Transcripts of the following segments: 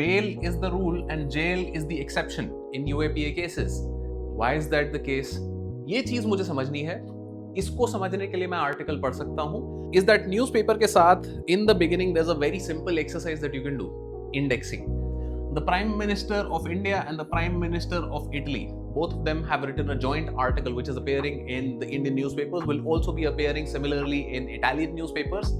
bail is the rule and jail is the exception in UAPA cases. Why is that the case? ये चीज मुझे समझनी है. इसको समझने के लिए मैं आर्टिकल पढ़ सकता हूं. Is that न्यूज़पेपर के साथ in the beginning there's a very simple exercise that you can do. Indexing. The Prime Minister of India and the Prime Minister of Italy, both of them have written a joint article which is appearing in the Indian newspapers, will also be appearing similarly in Italian newspapers.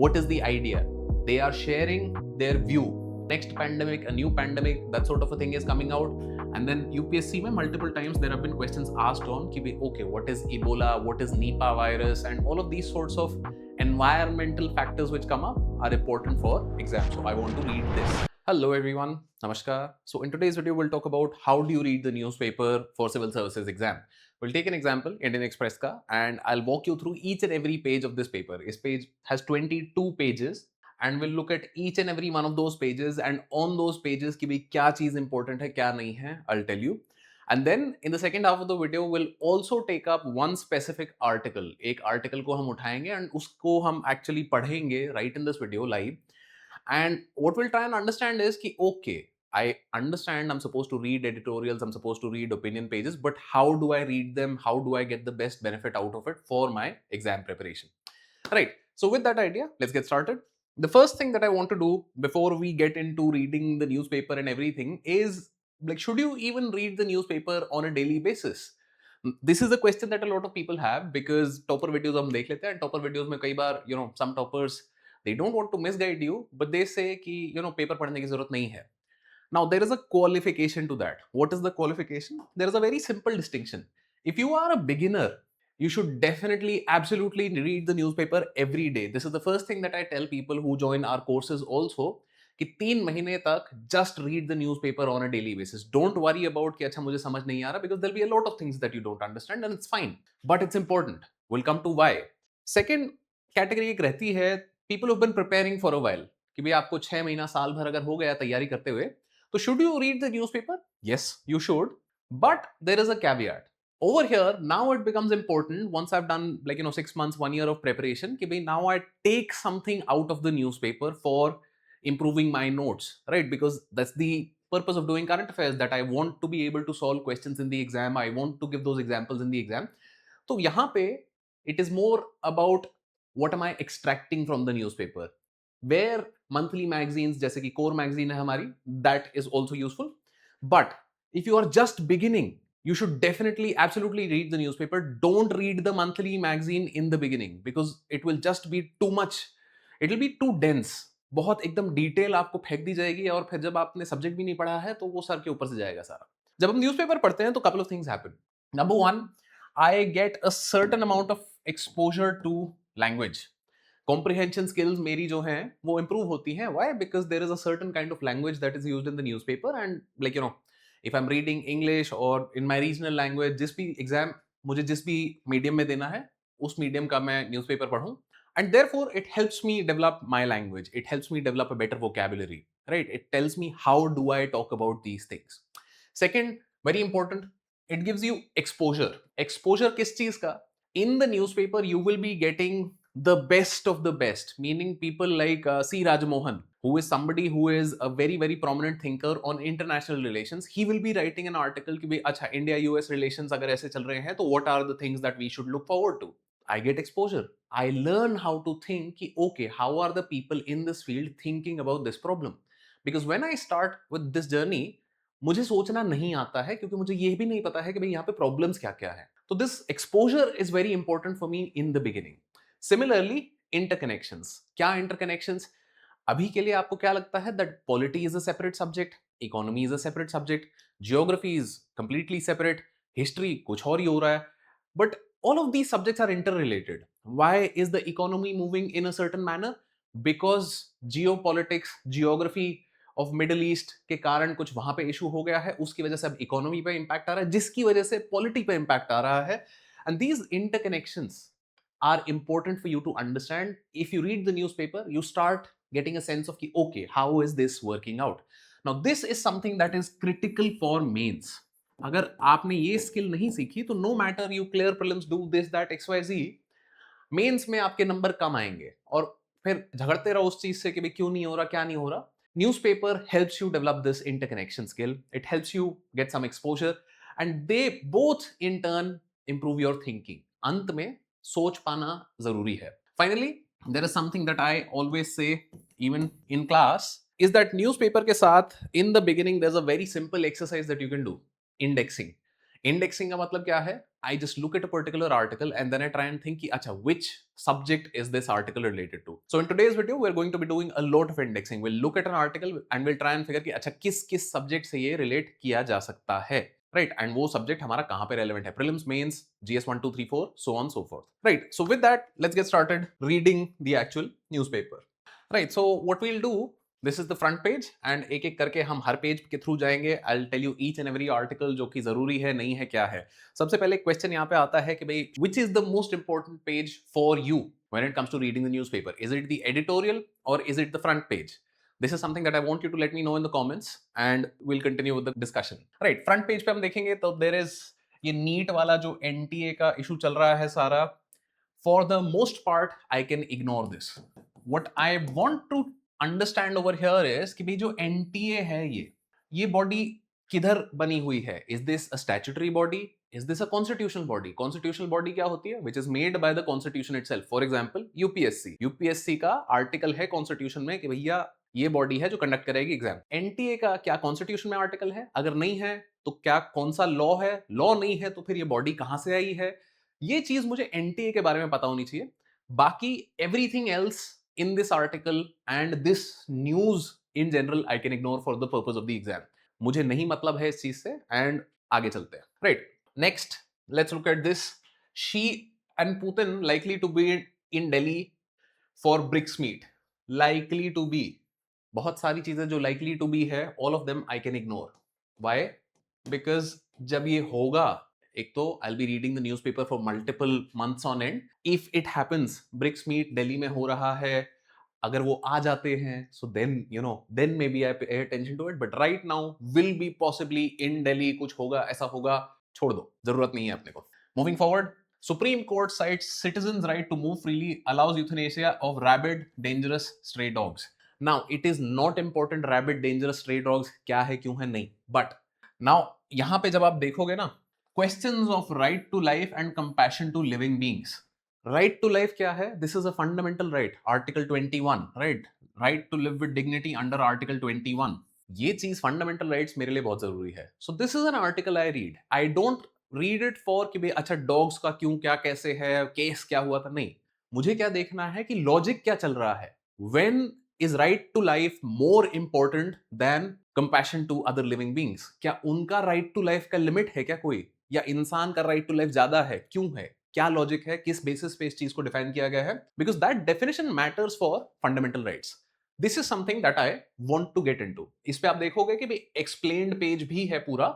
What is the idea? They are sharing their view. Next pandemic, a new pandemic, that sort of a thing is coming out. And then UPSC mein multiple times there have been questions asked on ki okay, what is Ebola, what is Nipah virus, and all of these sorts of environmental factors which come up are important for exam. So I want to read this. Hello everyone, namaskar. So in today's video we'll talk about how do you read the newspaper for Civil Services exam. We'll take an example, Indian Express ka, and I'll walk you through each and every page of this paper. This page has 22 pages. And we'll look at each and every one of those pages, and on those pages कि भाई क्या चीज important है क्या नहीं है, I'll tell you. And then in the second half of the video we'll also take up one specific article. एक article को हम उठाएंगे and उसको हम actually पढ़ेंगे right in this video live. And what we'll try and understand is कि okay, I understand I'm supposed to read editorials, I'm supposed to read opinion pages, but how do I read them? How do I get the best benefit out of it for my exam preparation? Right. So with that idea, let's get started. The first thing that I want to do before we get into reading the newspaper and everything is, like, should you even read the newspaper on a daily basis? This is a question that a lot of people have because topper videos हम देख लेते हैं, and topper videos में कई बार some toppers they don't want to misguide you, but they say कि paper पढ़ने की जरूरत नहीं है. Now there is a qualification to that. What is the qualification? There is a very simple distinction. If you are a beginner, you should definitely, absolutely read the newspaper every day. This is the first thing that I tell people who join our courses also, कि 3 महीने तक just read the newspaper on a daily basis. Don't worry about कि अच्छा मुझे समझ नहीं आ रहा, because there'll be a lot of things that you don't understand and it's fine. But it's important. We'll come to why. Second category एक रहती है people who've been preparing for a while, कि भाई आपको 6 महीना साल भर अगर हो गया तैयारी करते हुए, तो should you read the newspaper? Yes, you should. But there is a caveat. Over here, now it becomes important once I've done 6 months, 1 year of preparation, कि now I take something out of the newspaper for improving my notes, right? Because that's the purpose of doing current affairs, that I want to be able to solve questions in the exam. I want to give those examples in the exam. So यहाँ पे it is more about what am I extracting from the newspaper. Where monthly magazines जैसे कि core magazine है हमारी, that is also useful. But if you are just beginning, you should definitely, absolutely read the newspaper. Don't read the monthly magazine in the beginning because it will just be too much. It will be too dense. बहुत एकदम detail आपको फेंक दी जाएगी और फिर जब आपने subject भी नहीं पढ़ा है तो वो सर के ऊपर से जाएगा सारा. जब हम न्यूज़पेपर पढ़ते हैं तो couple of things happen. Number one, I get a certain amount of exposure to language. Comprehension skills मेरी जो हैं वो improve होती हैं. Why? Because there is a certain kind of language that is used in the newspaper, and if I'm reading English or in my regional language, जिस भी exam मुझे जिस भी मीडियम में देना है उस मीडियम का मैं न्यूज़पेपर पढ़ूं, and therefore it helps me develop my language, it helps me develop a better vocabulary, right? It tells me how do I talk about these things. Second, very important, it gives you exposure किस चीज का? In the newspaper you will be getting the best of the best, meaning people like C. Rajmohan, who is somebody who is a very, very prominent thinker on international relations. He will be writing an article कि भाई अच्छा India-US relations अगर ऐसे चल रहे हैं तो what are the things that we should look forward to? I get exposure. I learn how to think कि okay, how are the people in this field thinking about this problem? Because when I start with this journey, मुझे सोचना नहीं आता है क्योंकि मुझे ये भी नहीं पता है कि भाई यहाँ पे प्रॉब्लम्स क्या क्या है. तो this exposure is very important for me in the beginning. Similarly interconnections. क्या इंटरकनेक्शंस? अभी के लिए आपको क्या लगता है that polity is a separate subject, economy is a separate subject, geography is completely separate, history कुछ और ही हो रहा है. But all of these subjects are interrelated. Why is the economy moving in a certain manner? Because geopolitics, geography of Middle East के कारण कुछ वहां पे इशू हो गया है, उसकी वजह से अब इकोनॉमी पे इंपैक्ट आ रहा है, जिसकी वजह से पॉलिटी पे इंपैक्ट आ रहा है. And these interconnections are important for you to understand. If you read the newspaper, you start getting a sense of कि okay, how is this working out? Now this is something that is critical for mains. अगर आपने ये skill नहीं सीखी तो no matter you clear prelims, do this that XYZ, mains में आपके number कम आएंगे और फिर झगड़ते रहो उस चीज से कि भाई क्यों नहीं हो रहा, क्या नहीं हो रहा. Newspaper helps you develop this interconnection skill. It helps you get some exposure, and they both in turn improve your thinking. अंत में सोच पाना जरूरी है. Finally, there is something that I always say even in class is that newspaper के साथ in the beginning there's a very simple exercise that you can do. Indexing. Indexing का मतलब क्या है? I just look at a particular article and then I try and think कि अच्छा which subject is this article related to. So in today's video we're going to be doing a lot of indexing. We'll look at an article and we'll try and figure कि अच्छा किस किस subject से ये relate किया जा सकता है. Right, and वो subject हमारा कहाँ पे relevant है? Prelims, Mains, GS 1, 2, 3, 4, so on so forth. Right, so with that let's get started reading the actual newspaper. Right, so what we'll do, this is the front page and एक एक करके हम हर page के through जाएंगे. I will tell you each and every article जो कि जरूरी है नहीं है क्या है. सबसे पहले क्वेश्चन यहाँ पे आता है कि भाई which is the most important page for you when it comes to reading the newspaper. Is it the editorial और is it the front page? This is something that I want you to let me know in the comments and will continue with the discussion. Right, front page पे हम देखेंगे तो there is ये NEET वाला जो NTA का issue चल रहा है सारा. For the most part I can ignore this. What I want to understand over here is कि भाई जो एनटीए है ये बॉडी किधर बनी हुई है. Is this a statutory body? Is this a constitutional body? Constitutional body क्या होती है? Which is made by the constitution itself. For example UPSC का आर्टिकल है कॉन्स्टिट्यूशन में कि भैया ये बॉडी है जो कंडक्ट करेगी एग्जाम. एनटीए का क्या कॉन्स्टिट्यूशन में आर्टिकल है? अगर नहीं है तो क्या कौन सा लॉ है? लॉ नहीं है तो फिर ये बॉडी कहां से आई है? ये चीज मुझे एनटीए के बारे में पता होनी चाहिए. बाकी everything else in this article and this news in general I can ignore for the purpose of the exam. मुझे नहीं मतलब है इस चीज से and आगे चलते हैं. Right, next let's look at this. Xi and Putin likely to be in Delhi for BRICS meet. Likely to be, बहुत सारी चीजें जो likely to be है all of them I can ignore. Why? Because जब ये होगा, एक तो I'll be reading the newspaper for multiple months on end. If it happens, BRICS meet Delhi में हो रहा है, अगर वो आ जाते हैं, so then maybe I pay attention to it. But right now will be possibly in Delhi कुछ होगा, ऐसा होगा, छोड़ दो, जरूरत नहीं है अपने को. Moving forward, Supreme Court cites citizens' right to move freely, allows euthanasia of rabid, dangerous stray dogs. Now it is not important rabid, dangerous stray dogs क्या है क्यों है नहीं, but now यहाँ पे जब आप देखोगे ना, questions of right to life and compassion to living beings. Right to life क्या है? This is a fundamental right, Article 21, right? Right to live with dignity under Article 21. ये चीज fundamental rights मेरे लिए बहुत जरूरी है. So this is an article I read. I don't read it for कि भाई अच्छा dogs का क्यों क्या कैसे है, केस क्या हुआ था, नहीं. मुझे क्या देखना है कि लॉजिक क्या चल रहा है. When is right to life more important than compassion to other living beings? क्या उनका right to life का लिमिट है क्या कोई, या इंसान का right to life ज्यादा है? क्यों है? क्या लॉजिक है? किस बेसिस पे इस चीज को डिफाइन किया गया है? Because that definition matters for fundamental rights. This is something that I want to get into. इस पे आप देखोगे कि एक्सप्लेन्ड पेज भी है पूरा,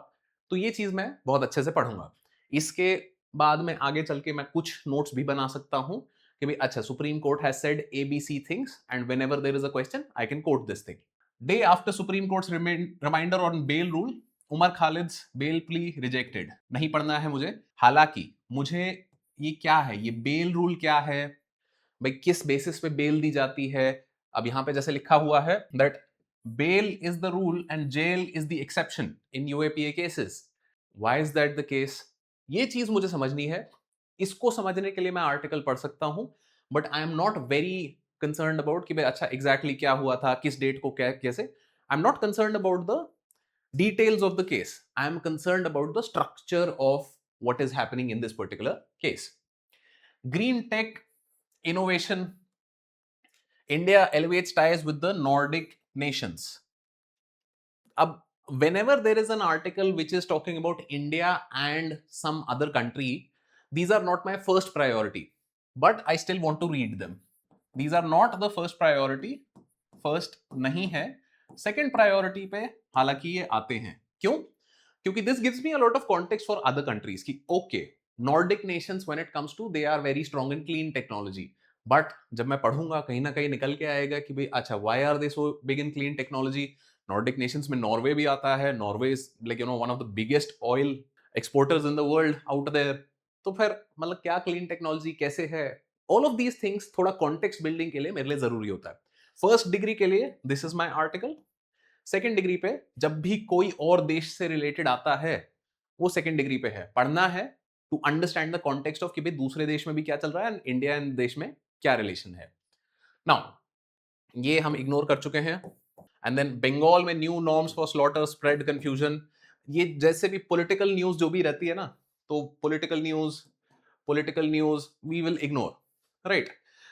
तो ये चीज मैं बहुत अच्छे से पढ़ूंगा. इसके बाद में आगे चल के मैं कुछ नोट्स भी बना सकता हूं कि भाई अच्छा supreme court has said ABC things and whenever there is a question I can quote this thing. Day after supreme court's reminder on bail rule, Umar Khalid's bail plea rejected. नहीं पढ़ना है मुझे. हालांकि मुझे ये क्या है, ये बेल रूल क्या है भाई, किस बेसिस पे बेल दी जाती है? अब यहां पे जैसे लिखा हुआ है that bail is the rule and jail is the exception in UAPA cases. Why is that the case? ये चीज मुझे समझनी है. इसको समझने के लिए मैं आर्टिकल पढ़ सकता हूं, but I am not very concerned about कि भाई अच्छा एग्जैक्टली क्या हुआ था, किस डेट को क्या कैसे. आई am not concerned about the details of the case. I am concerned about the structure of what is happening in this particular case. Green tech innovation. India elevates ties with the Nordic nations. Ab, whenever there is an article which is talking about India and some other country, these are not my first priority, but I still want to read them. These are not the first priority. First नहीं है. Second priority पे हालांकि ये आते हैं. क्यों? क्योंकि this gives me a lot of context for other countries कि okay Nordic nations when it comes to they are very strong in clean technology. But जब मैं पढ़ूंगा कहीं ना कहीं निकल के आएगा कि भाई अच्छा why are they so big in clean technology. Nordic nations में नॉर्वे भी आता है. Norway is like one of the biggest oil exporters in the world out there. तो फिर मतलब क्या क्लीन टेक्नोलॉजी कैसे है? ऑल ऑफ दीज थिंग्स थोड़ा कॉन्टेक्स्ट बिल्डिंग के लिए मेरे लिए जरूरी होता है. फर्स्ट डिग्री के लिए this is my article. Second degree पे जब भी कोई और देश से रिलेटेड आता है वो सेकंड डिग्री पे है, पढ़ना है to understand the context of कि भाई दूसरे देश में भी क्या चल रहा है एंड इंडिया एंड देश में क्या रिलेशन है। नाउ ये हम इग्नोर कर चुके हैं। एंड देन बंगाल में new norms for slaughter spread confusion, ये जैसे भी पॉलिटिकल न्यूज जो भी रहती है ना, तो political news we will ignore, right.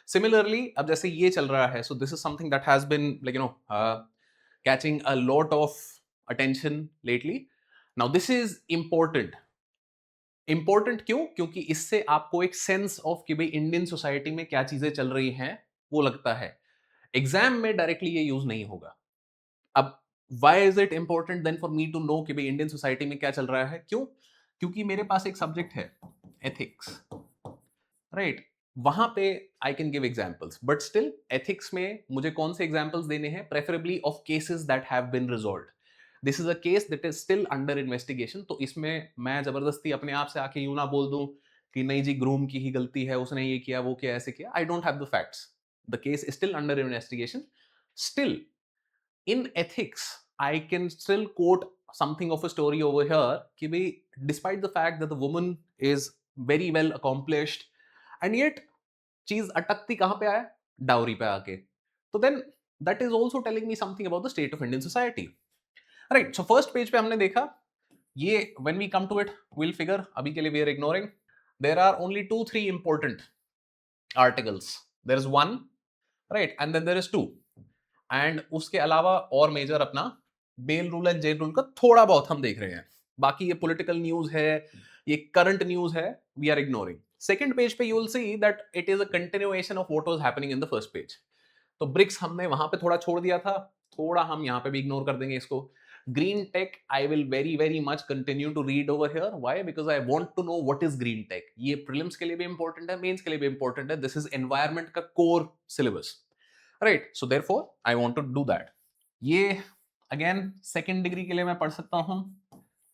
Similarly अब जैसे ये चल रहा है, so this is something that has been like catching a lot of attention lately. Now this is important. Important क्यों? क्योंकि इससे आपको एक सेंस ऑफ कि भाई इंडियन सोसाइटी में क्या चीजें चल रही हैं वो लगता है। एग्जाम में डायरेक्टली ये यूज नहीं होगा। अब why is it important then for me to know कि भाई इंडियन सोसाइटी में क्या चल रहा है? क्यों? क्योंकि मेरे पास एक सब्जेक्ट है एथिक्स, राइट। वहां पे I can give examples, but still ethics में मुझे कौन से एग्जांपल्स देने हैं? Preferably of cases that have been resolved. This is a case that is still under investigation, तो इसमें मैं जबरदस्ती अपने आप से आके यूं ना बोल दूं कि नहीं जी ग्रूम की ही गलती है, उसने ये किया वो किया ऐसे किया। I don't have the facts, the case is still under investigation. Still in ethics I can still quote something of a story over here कि भाई despite the fact that the woman is very well accomplished and yet चीज अटकती कहां पे आया? Dowry पे आके। तो then that is also telling me something about the state of Indian society, right? So first page पे हमने देखा ये, when we come to it we'll figure, अभी के लिए we are ignoring, there are only 2-3 important articles, there is one, right, and then there is two, and उसके अलावा और मेजर अपना bail rule and jail rule का थोड़ा बहुत हम देख रहे हैं। बाकी ये पॉलिटिकल न्यूज है, ये करंट न्यूज है, we are ignoring. Second page पे you will see that it is a continuation of what was happening in the first page. तो ब्रिक्स हमने वहां पे थोड़ा छोड़ दिया था, थोड़ा हम यहाँ पे भी इग्नोर कर देंगे इसको। Green tech I will very very much continue to read over here, why? Because I want to know what is green tech. ये प्रीलिम्स के लिए भी इंपॉर्टेंट है, मेंस के लिए भी इंपॉर्टेंट है। दिस इज एनवायरमेंट का core syllabus, right. So therefore I want to do that. ये अगेन सेकंड डिग्री के लिए मैं पढ़ सकता हूं,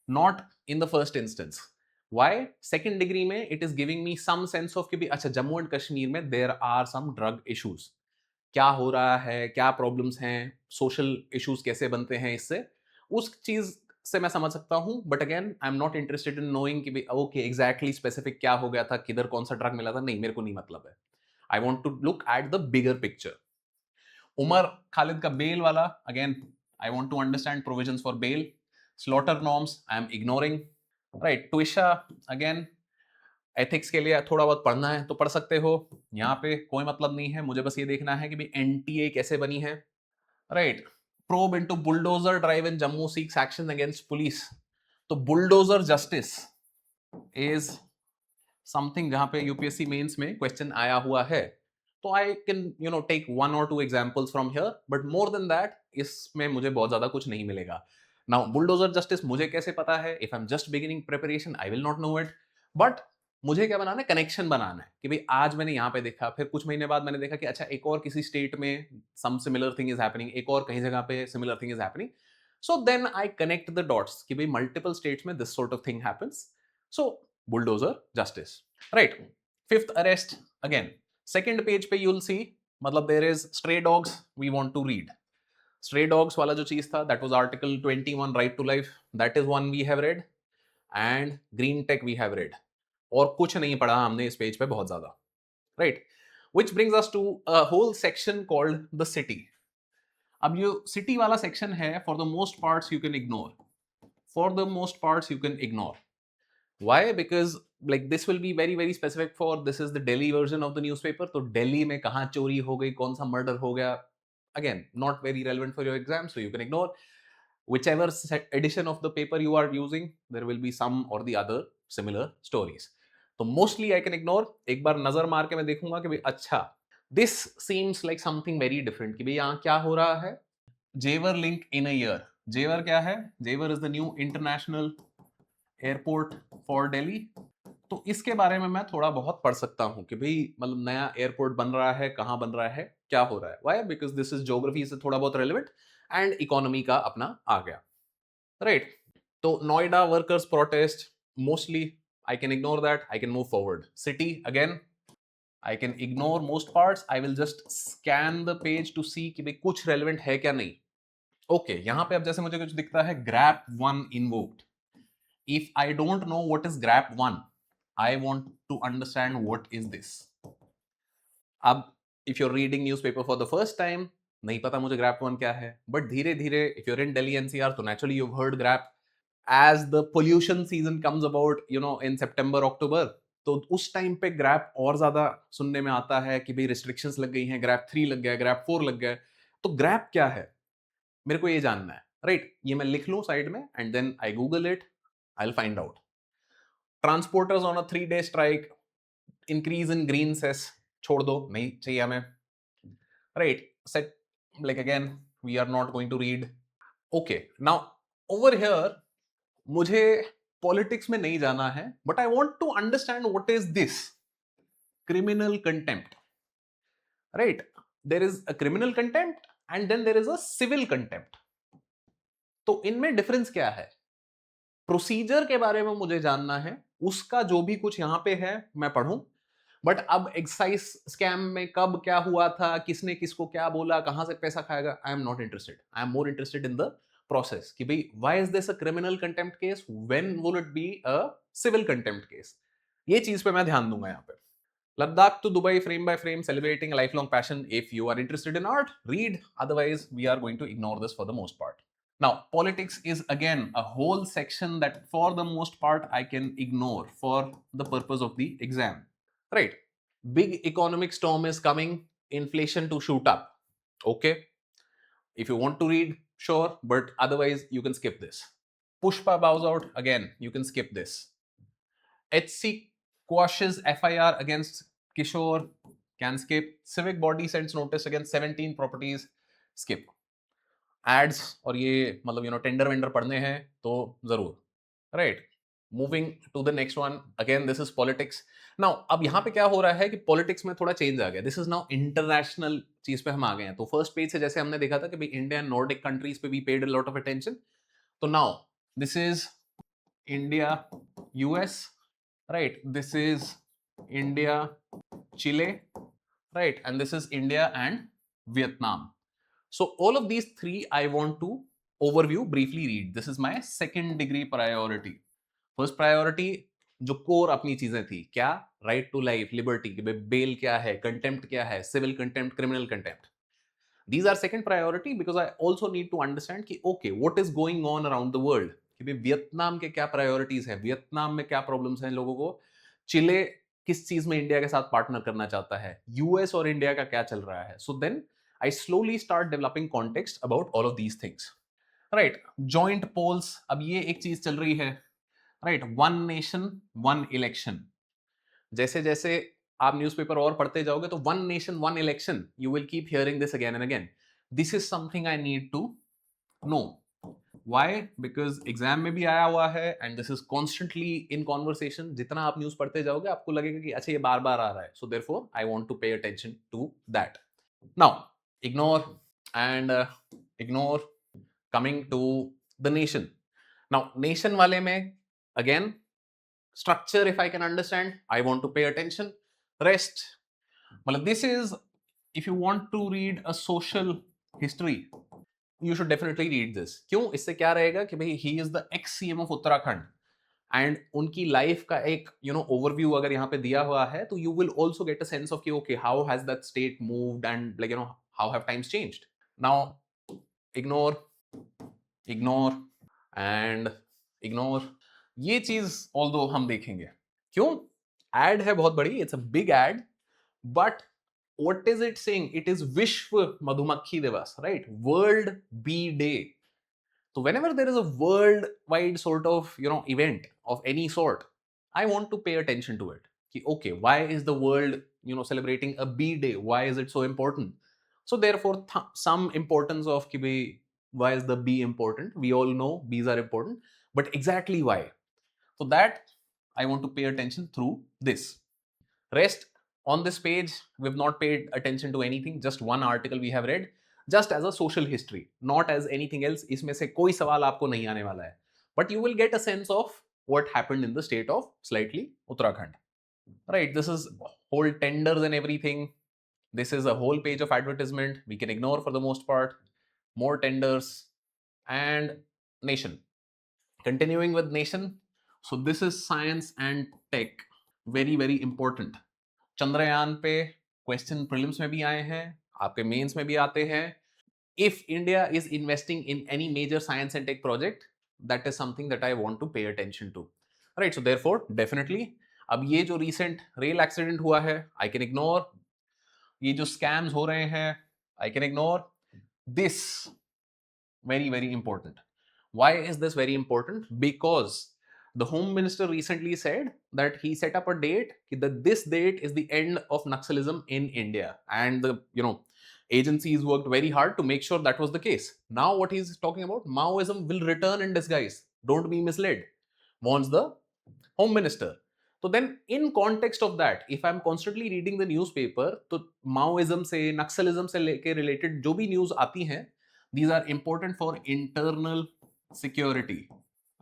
not in the first instance. Why? Second degree में it is giving me some sense of कि भी अच्छा जम्मू एंड कश्मीर में there are some drug issues, क्या हो रहा है, क्या प्रॉब्लम्स हैं, सोशल इश्यूज कैसे बनते हैं इससे, उस चीज से मैं समझ सकता हूं। But again I am not interested in knowing कि ओके एग्जैक्टली स्पेसिफिक क्या हो गया था, किधर कौन सा ड्रग मिला था, नहीं, मेरे को नहीं मतलब है। I want to look at the bigger picture. Umar Khalid का बेल वाला, again I want to understand provisions for bail. Slaughter norms I am ignoring, right. Twisha again ethics के लिए थोड़ा बहुत पढ़ना है तो पढ़ सकते हो, यहाँ पे कोई मतलब नहीं है, मुझे बस ये देखना है कि भी एनटीए कैसे बनी है, right. Probe into bulldozer drive in Jammu seeks action against police. तो बुलडोजर जस्टिस इज समथिंग जहां पे यूपीएससी मेंस में क्वेश्चन आया हुआ है, तो I can take 1 or 2 examples from here, but more than that इसमें मुझे बहुत ज्यादा कुछ नहीं मिलेगा। नाउ बुलडोजर जस्टिस मुझे कैसे पता है? If I am just beginning preparation I will not know it, but मुझे क्या बनाना है? कनेक्शन बनाना है कि भाई आज मैंने यहाँ पे देखा, फिर कुछ महीने बाद मैंने देखा कि अच्छा एक और किसी स्टेट में some similar thing is happening, एक और कहीं जगह पे similar thing is happening. So then I connect the dots कि भाई मल्टीपल स्टेट्स में this sort of thing happens, so bulldozer justice, right. Fifth arrest, again second page पे you will see, मतलब there is stray dogs we want to read. Stray dogs वाला जो चीज था that was article 21 right to life, that is one we have read, and green tech we have read. और कुछ नहीं पढ़ा हमने इस पेज पे बहुत ज्यादा, right. Which brings us to a whole section called the city. अब ये सिटी वाला सेक्शन है, for the most parts you can ignore, for the most parts you can ignore. Why? Because like this will be very very specific for, this is the Delhi version of the newspaper, तो दिल्ली में कहाँ चोरी हो गई, कौन सा murder हो गया, again not very relevant for your exam, so you can ignore. Whichever edition of the paper you are using, there will be some or the other similar stories, तो mostly I can ignore। एक बार नजर मार के मैं देखूंगा कि भाई अच्छा this seems like something very different, कि भाई यहाँ क्या हो रहा है। जेवर लिंक इन अ ईयर, जेवर क्या है? जेवर is the new international airport for Delhi. तो इसके बारे में मैं थोड़ा बहुत पढ़ सकता हूं कि भाई मतलब नया एयरपोर्ट बन रहा है, कहां बन रहा है, क्या हो रहा है। Why? Because this is geography से थोड़ा बहुत रेलेवेंट, एंड इकोनॉमी का अपना आ गया, राइट। तो Noida workers protest, mostly I can ignore that, I can move forward. City again I can ignore most parts, I will just scan the page to see कि भाई कुछ रेलेवेंट है क्या नहीं। ओके यहाँ पे अब जैसे मुझे कुछ दिखता है grep 1 invoked. If I don't know what is grep 1, I want to understand what is this. अब if you're reading newspaper for the first time, नहीं पता मुझे grep 1 क्या है, but धीरे धीरे if you're in Delhi NCR तो naturally you've heard grep. As the pollution season comes about, you know, in September October, तो उस टाइम पे ग्रैप और ज्यादा सुनने में आता है कि भाई रिस्ट्रिक्शंस लग गई हैं, ग्रैप 3 लग गया, ग्रैप 4 लग गया। तो ग्रैप क्या है मेरे को ये जानना है, राइट? ये मैं लिख लूं साइड में and then I Google it, I will find out. Transporters on a 3-day strike, increase in green cess, छोड़ दो, नहीं चाहिए हमें, right? Set like again we are not going to read. Okay now over here मुझे politics में नहीं जाना है, but I want to understand what is this criminal contempt, right? There is a criminal contempt and then there is a civil contempt. तो इनमें difference क्या है? Procedure के बारे में मुझे जानना है, उसका जो भी कुछ यहां पे है मैं पढ़ूं, बट अब एक्साइज स्कैम में कब क्या हुआ था, किसने किसको क्या बोला, कहां से पैसा खाएगा, I am not interested. I am more interested in the process कि भाई why is this a criminal contempt case, when will it be a civil contempt case. ये चीज पे मैं ध्यान दूंगा यहाँ पे। Ladakh to Dubai, frame by frame, celebrating a lifelong passion. If you are interested in art, read. Otherwise, we are going to ignore this for the most part. Now, politics is again a whole section that for the most part I can ignore for the purpose of the exam. Right? Big economic storm is coming, inflation to shoot up. Okay? If you want to read, sure, but otherwise you can skip this. Pushpa bows out, again, you can skip this. HC quashes FIR against Kishore, can skip. Civic body sends notice against 17 properties, skip. Ads और ये मतलब you know tender vendor पढ़ने हैं तो जरूर, right? Moving to the next one, again this is politics. Now अब यहाँ पे क्या हो रहा है कि पॉलिटिक्स में थोड़ा चेंज आ गया, दिस इज नाउ इंटरनेशनल चीज पे हम आ गए हैं। तो फर्स्ट पेज से जैसे हमने देखा था कि भाई इंडिया एंड नॉर्डिक कंट्रीज पे भी paid a lot of attention, तो now this is India US, right? This is India, Chile, right? And this is India and Vietnam. So all of these three I want to overview, briefly read. This is my second degree priority. First priority जो core अपनी चीजें थी, क्या? Right to life, liberty, कि bail क्या है, contempt क्या है, civil contempt, criminal contempt. These are second priority because I also need to understand कि okay, what is going on around the world, कि भाई वियतनाम के क्या प्रायोरिटीज है, वियतनाम में क्या प्रॉब्लम्स हैं लोगों को, चिले किस चीज में इंडिया के साथ पार्टनर करना चाहता है, यूएस और इंडिया का क्या चल रहा है। So then I slowly start developing context about all of these things, right? Joint polls, अब ये एक चीज चल रही है, राइट? One nation one election. जैसे जैसे आप न्यूज़पेपर और पढ़ते जाओगे तो one nation one election, you will keep hearing this again and again. This is something I need to know. Why? Because exam में भी आया हुआ है and this is constantly in conversation. जितना आप न्यूज पढ़ते जाओगे आपको लगेगा कि अच्छा ये बार बार आ रहा है, so therefore I want to pay attention to that. Now ignore and ignore, coming to the nation. Now nation वाले में again structure if I can understand, I want to pay attention. Rest, well, this is, if you want to read a social history, you should definitely read this. क्यों? इससे क्या रहेगा कि भाई he is the ex CM of Uttarakhand and उनकी life का एक overview अगर यहाँ पे दिया हुआ है तो you will also get a sense of कि okay how has that state moved and like how have times changed. Now ignore, ignore and ignore. ये चीज ऑल्दो हम देखेंगे। क्यों? एड है बहुत बड़ी, it's a big ad, but what is it saying? It is विश्व मधुमक्खी दिवस, right? World Bee Day. So whenever there is a worldwide sort of event of any sort, I want to pay attention to it. कि okay, why is the world celebrating a bee day? Why is it so important? So therefore some importance of कि भाई why is the bee important? We all know bees are important, but exactly why? So that I want to pay attention through this. Rest on this page, we've not paid attention to anything, just one article we have read, just as a social history, not as anything else. इसमें से कोई सवाल आपको नहीं आने वाला है, but you will get a sense of what happened in the state of slightly Uttarakhand. Right, this is whole tenders and everything. This is a whole page of advertisement. We can ignore for the most part. More tenders. and nation. Continuing with nation, so this is science and tech, very very important. Chandrayaan पे question prelims में भी आए हैं, आपके mains में भी आते हैं. If India is investing in any major science and tech project, that is something that I want to pay attention to. Right, so therefore definitely अब ये जो recent rail accident हुआ है, I can ignore. ये जो scams हो रहे हैं, I can ignore. This very very important. Why is this very important? Because the Home Minister recently said that he set up a date that this date is the end of Naxalism in India, and the agencies worked very hard to make sure that was the case. Now what he's talking about, Maoism will return in disguise. Don't be misled, warns the Home Minister. So then in context of that, if I'm constantly reading the newspaper, तो Maoism से Naxalism से लेके related जो भी news आती हैं, these are important for internal security.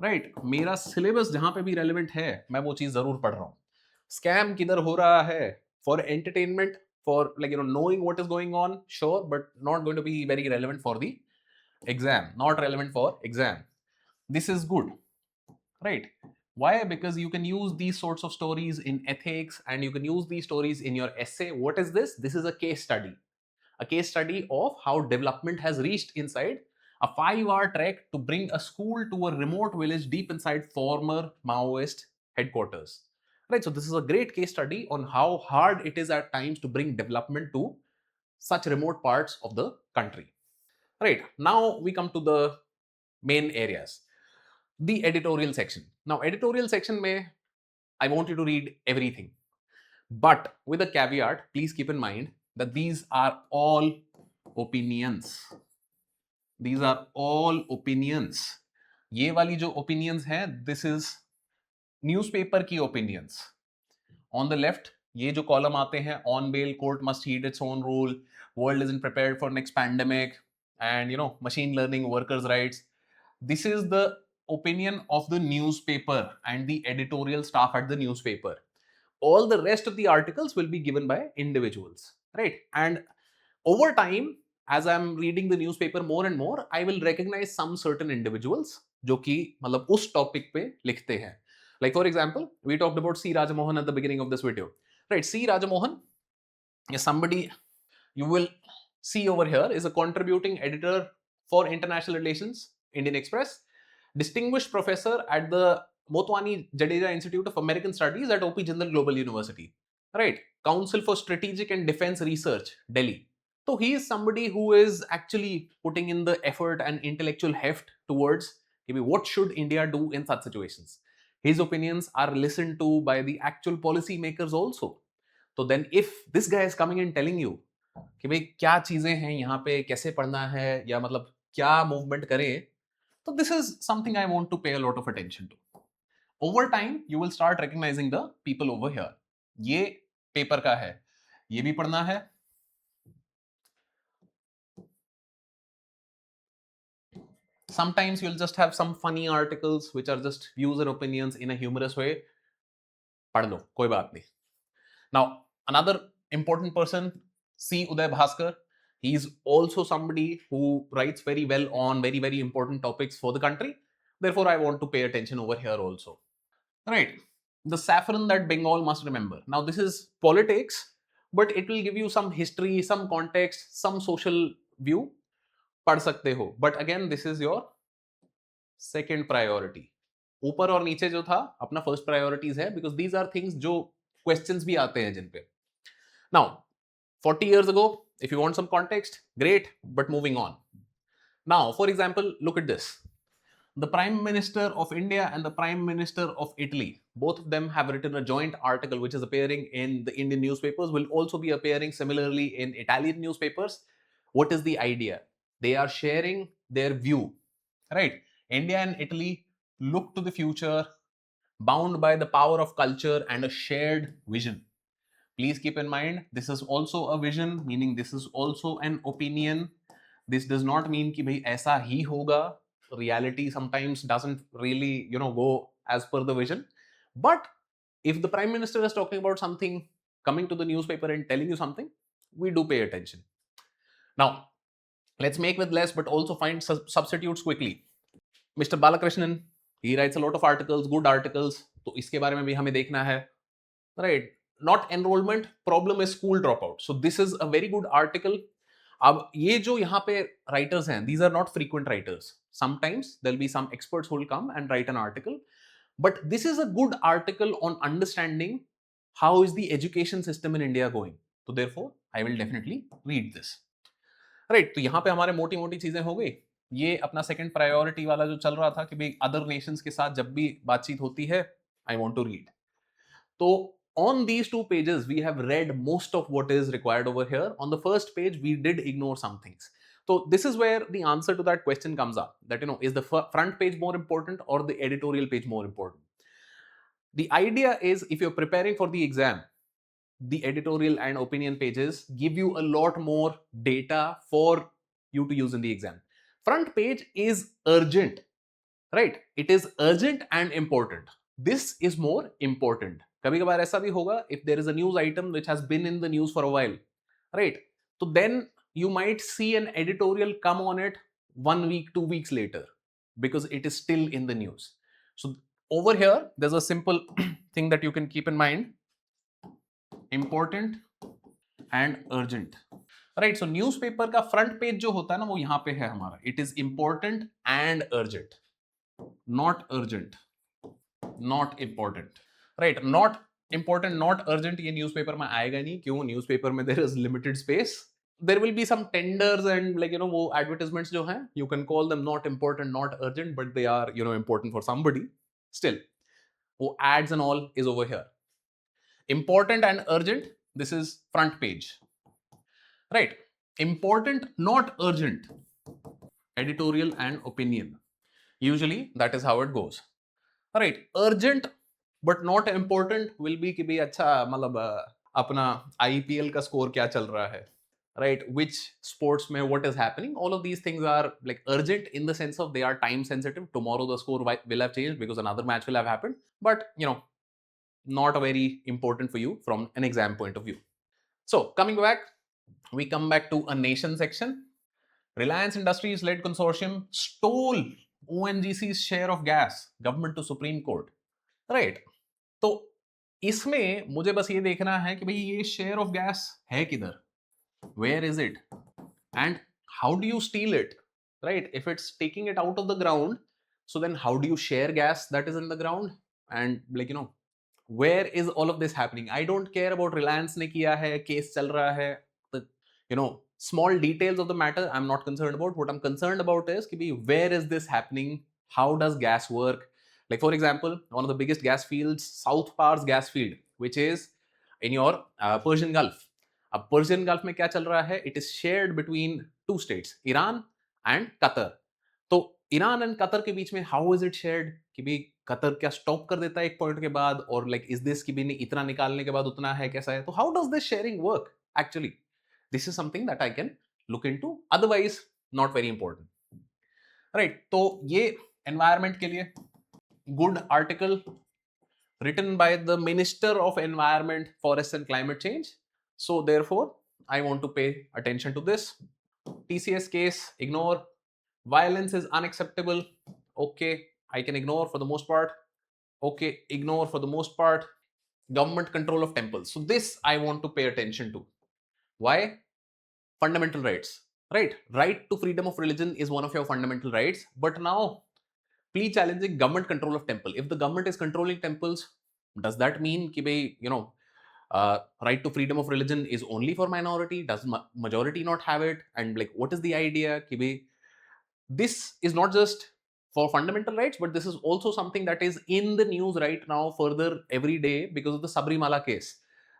Right? मेरा syllabus जहाँ पे भी relevant है, मैं वो चीज जरूर पढ़ रहा हूँ. Scam किधर हो रहा है? For entertainment, for knowing what is going on, sure, but not going to be very relevant for the exam. Not relevant for exam. This is good, right? Why? Because you can use these sorts of stories in ethics, and you can use these stories in your essay. What is this? This is a case study. A case study of how development has reached inside a 5-hour trek to bring a school to a remote village deep inside former Maoist headquarters. Right, so this is a great case study on how hard it is at times to bring development to such remote parts of the country. Right, now we come to the main areas. The editorial section. Now, editorial section may I want you to read everything, but with a caveat. Please keep in mind that these are all opinions. These are all opinions. ये वाली जो opinions हैं, this is newspaper की opinions. On the left, ये जो column आते हैं, on bail, court must heed its own rule, world isn't prepared for next pandemic, and machine learning, workers' rights. This is the opinion of the newspaper and the editorial staff at the newspaper. All the rest of the articles will be given by individuals, right? And over time, as I'm reading the newspaper more and more, I will recognize some certain individuals जो कि मतलब उस topic पे लिखते हैं. Like for example, we talked about C. Rajamohan at the beginning of this video, right? C. Rajamohan is somebody you will see over here is a contributing editor for international relations, Indian Express, distinguished professor at the Motwani Jadeja Institute of American Studies at OP Jindal Global University, right? Council for Strategic and Defense Research, Delhi. So he is somebody who is actually putting in the effort and intellectual heft towards maybe what should India do in such situations. His opinions are listened to by the actual policy makers also. So then if this guy is coming and telling you कि भाई क्या चीजें हैं यहाँ पे, कैसे पढ़ना है, या मतलब क्या मूवमेंट करें, तो this is something I want to pay a lot of attention to. Over time, you will start recognizing the people over here. ये पेपर का है, ये भी पढ़ना है. Sometimes you'll just have some funny articles which are just views and opinions in a humorous way. पढ़ लो, कोई बात नहीं. Now, another important person, C. Uday Bhaskar. He is also somebody who writes very well on very, very important topics for the country. Therefore, I want to pay attention over here also. Right. The saffron that Bengal must remember. Now, this is politics, but it will give you some history, some context, some social view. पढ़ सकते हो. But again, this is your second priority. ऊपर और नीचे जो था अपना first priorities है, because these are things जो questions भी आते हैं जिन पे. Now, 40 years ago, if you want some context, great, but moving on. Now, for example, look at this. The Prime Minister of India and the Prime Minister of Italy, both of them have written a joint article which is appearing in the Indian newspapers, will also be appearing similarly in Italian newspapers. What is the idea? They are sharing their view, right? India and Italy look to the future, bound by the power of culture and a shared vision. Please keep in mind, this is also a vision, meaning this is also an opinion. This does not mean कि भाई ऐसा ही होगा. Reality sometimes doesn't really, go as per the vision. But if the Prime Minister is talking about something, coming to the newspaper and telling you something, we do pay attention. Now, Let's make with less, but also find substitutes quickly. Mr. Balakrishnan, he writes a lot of articles, good articles. तो इसके बारे में भी हमें देखना है, right? Not enrollment, problem is school dropout. So this is a very good article. अब ये जो यहाँ पे writers हैं, these are not frequent writers. Sometimes there'll be some experts who will come and write an article. But this is a good article on understanding how is the education system in India going. So therefore, I will definitely read this. Right, तो यहाँ पे हमारे मोटी मोटी चीजें हो गई. ये अपना सेकंड प्रायोरिटी वाला जो चल रहा था कि भाई अदर नेशंस के साथ जब भी बातचीत होती है, आई वांट टू रीड. तो on these two pages we have read most of what is required over here. On the first page we did ignore some things. So this is where the answer to that question comes up, that is the front page more important or the editorial page more important? The idea is, if you're preparing for the exam, the editorial and opinion pages give you a lot more data for you to use in the exam. Front page is urgent, right? It is urgent and important. This is more important. कभी कभार ऐसा भी होगा, if there is a news item which has been in the news for a while, right? So then you might see an editorial come on it 1 week, 2 weeks later, because it is still in the news. So over here, there's a simple thing that you can keep in mind. Important and urgent, right? So newspaper का front page जो होता है ना, वो यहाँ पे है हमारा. It is important and urgent, not urgent, not important, right? Not important, not urgent, ये newspaper में आएगा नहीं. क्यों? newspaper में there is limited space. There will be some tenders and वो advertisements जो हैं, you can call them not important, not urgent, but they are important for somebody. Still, वो ads and all is over here. Important and urgent, this is front page, right? Important, not urgent, editorial and opinion. Usually that is how it goes, right? Urgent but not important will be कि भाई अच्छा मतलब अपना IPL का score क्या चल रहा है, right? Which sports में what is happening? All of these things are like urgent in the sense of they are time sensitive. Tomorrow the score will have changed because another match will have happened, but not very important for you from an exam point of view. So coming back, we come back to a nation section. Reliance Industries led consortium stole ONGC's share of gas, government to Supreme Court, right? तो इसमें मुझे बस ये देखना है कि भाई ये शेयर ऑफ गैस है किधर, where is it and how do you steal it, right? If it's taking it out of the ground, so then how do you share gas that is in the ground, and where is all of this happening? I don't care about Reliance ने किया है, case चल रहा है, the small details of the matter I'm not concerned about. What I'm concerned about is कि where is this happening? How does gas work? Like for example, one of the biggest gas fields, South Pars gas field, which is in your Persian Gulf. अब Persian Gulf में क्या चल रहा है? It is shared between two states, Iran and Qatar. तो Iran and Qatar के बीच में how is it shared कि भाई कतर क्या स्टॉप कर देता है एक पॉइंट के बाद, और लाइक इज दिस कि भी नहीं इतना निकालने के बाद उतना है, कैसा है? तो how does this sharing work actually? This is something that I can look into, otherwise not very important, right? तो ये एनवायरमेंट के लिए good article written by the Minister of Environment, Forest and Climate Change. So therefore, I want to pay attention to this. TCS case, ignore. Violence is unacceptable. Okay, I can ignore for the most part. Okay, ignore for the most part. Government control of temples. So this I want to pay attention to. Why? Fundamental rights, right? Right to freedom of religion is one of your fundamental rights. But now, plea challenging government control of temple. If the government is controlling temples, does that mean कि भाई right to freedom of religion is only for minority? Does majority not have it? And like, what is the idea कि भाई this is not just for fundamental rights, but this is also something that is in the news right now further every day because of the Sabrimala case.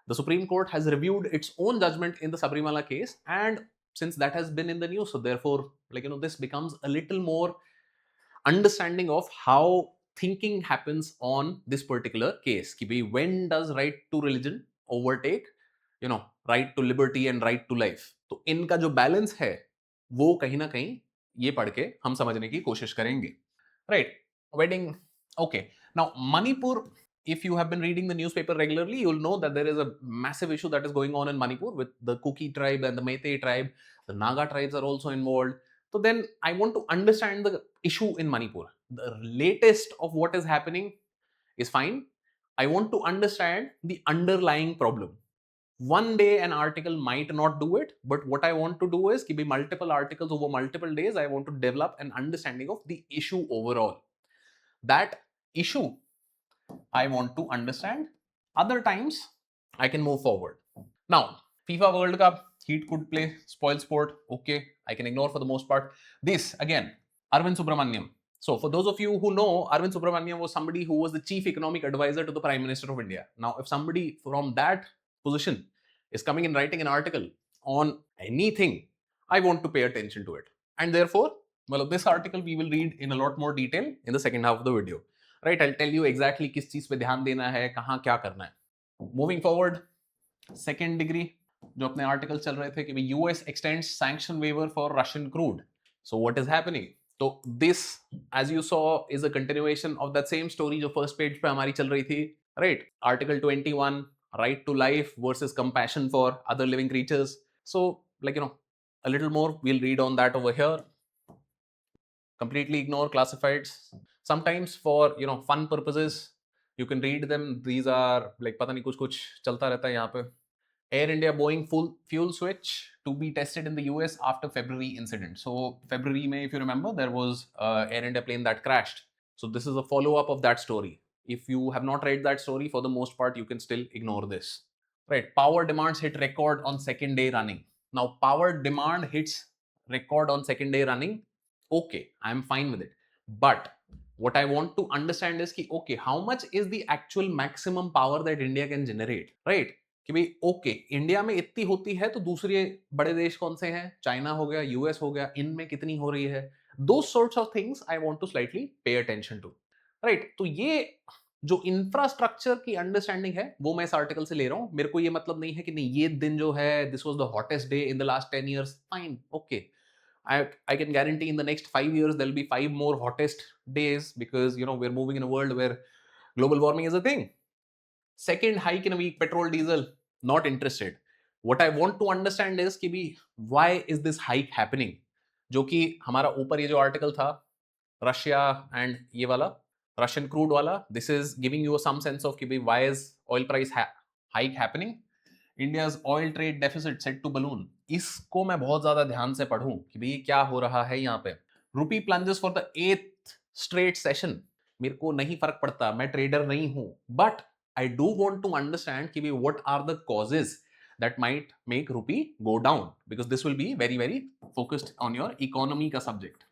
The Supreme Court has reviewed its own judgment in the Sabrimala case, and since that has been in the news, so therefore this becomes a little more understanding of how thinking happens on this particular case कि भाई when does right to religion overtake right to liberty and right to life. तो इनका जो balance है वो कहीं ना कहीं ये पढ़ के हम समझने की कोशिश करेंगे, right? Wedding, okay. Now Manipur if you have been reading the newspaper regularly, you'll know that there is a massive issue that is going on in Manipur with the Kuki tribe and the Meitei tribe. The Naga tribes are also involved. So then I want to understand the issue in Manipur. The latest of what is happening is fine. I want to understand the underlying problem. One day an article might not do it, but what I want to do is give me multiple articles over multiple days. I want to develop an understanding of the issue overall. That issue I want to understand. Other times I can move forward. Now, FIFA World Cup, heat could play, spoil sport. Okay, I can ignore for the most part. This again, Arvind Subramaniam. So, for those of you who know, Arvind Subramaniam was somebody who was the chief economic advisor to the Prime Minister of India. Now, if somebody from that position is coming and writing an article on anything, I want to pay attention to it. And therefore, well, this article we will read in a lot more detail in the second half of the video. Right? I'll tell you exactly किस चीज पे ध्यान देना है, कहाँ क्या करना है. Moving forward, second degree, जो अपने articles चल रहे थे कि US extends sanction waiver for Russian crude. So what is happening? So this, as you saw, is a continuation of that same story जो first page पे हमारी चल रही थी. Right? Article 21, right to life versus compassion for other living creatures. So, like, a little more we'll read on that over here. Completely ignore classifieds. Sometimes for fun purposes you can read them. These are like पता नहीं कुछ चलता रहता है यहाँ पे. Air India Boeing full fuel switch to be tested in the US after February incident. So February May, if you remember, there was Air India plane that crashed. So this is a follow-up of that story. If you have not read that story, for the most part you can still ignore this. Right, power demands hit record on second day running. Now power demand hits record on second day running. Okay, I'm fine with it. But what I want to understand is कि okay, how much is the actual maximum power that India can generate, right? कि भाई okay, India में इतनी होती है तो दूसरे बड़े देश कौन से हैं? चाइना हो गया, यूएस हो गया, इनमें कितनी हो रही है? Those sorts of things I want to slightly pay attention to, right? तो ये जो इंफ्रास्ट्रक्चर की अंडरस्टैंडिंग है वो मैं इस आर्टिकल से ले रहा हूं. मेरे को ये मतलब नहीं है कि नहीं ये दिन जो है this was the hottest day in the last 10 years. Fine, okay. I can guarantee in the next 5 years there'll be 5 more hottest days because we're moving in a world where global warming is a thing. Second hike in a week, petrol, diesel, not interested. What I want to understand is कि भी why is this hike happening? जो कि हमारा ऊपर ये जो article था Russia and ये वाला रशियन क्रूड वाला, this is giving you some sense of कि भी why is oil price hike happening. India's oil trade deficit set to balloon. इसको मैं बहुत ज्यादा ध्यान से पढ़ूं कि भाई क्या हो रहा है यहाँ पे. Rupee plunges for the 8th straight session. मेरे को नहीं फर्क पड़ता, मैं ट्रेडर नहीं हूं, but I do want to understand कि भाई what are the causes that might make rupee go down, because this will be very very focused on your economy का subject.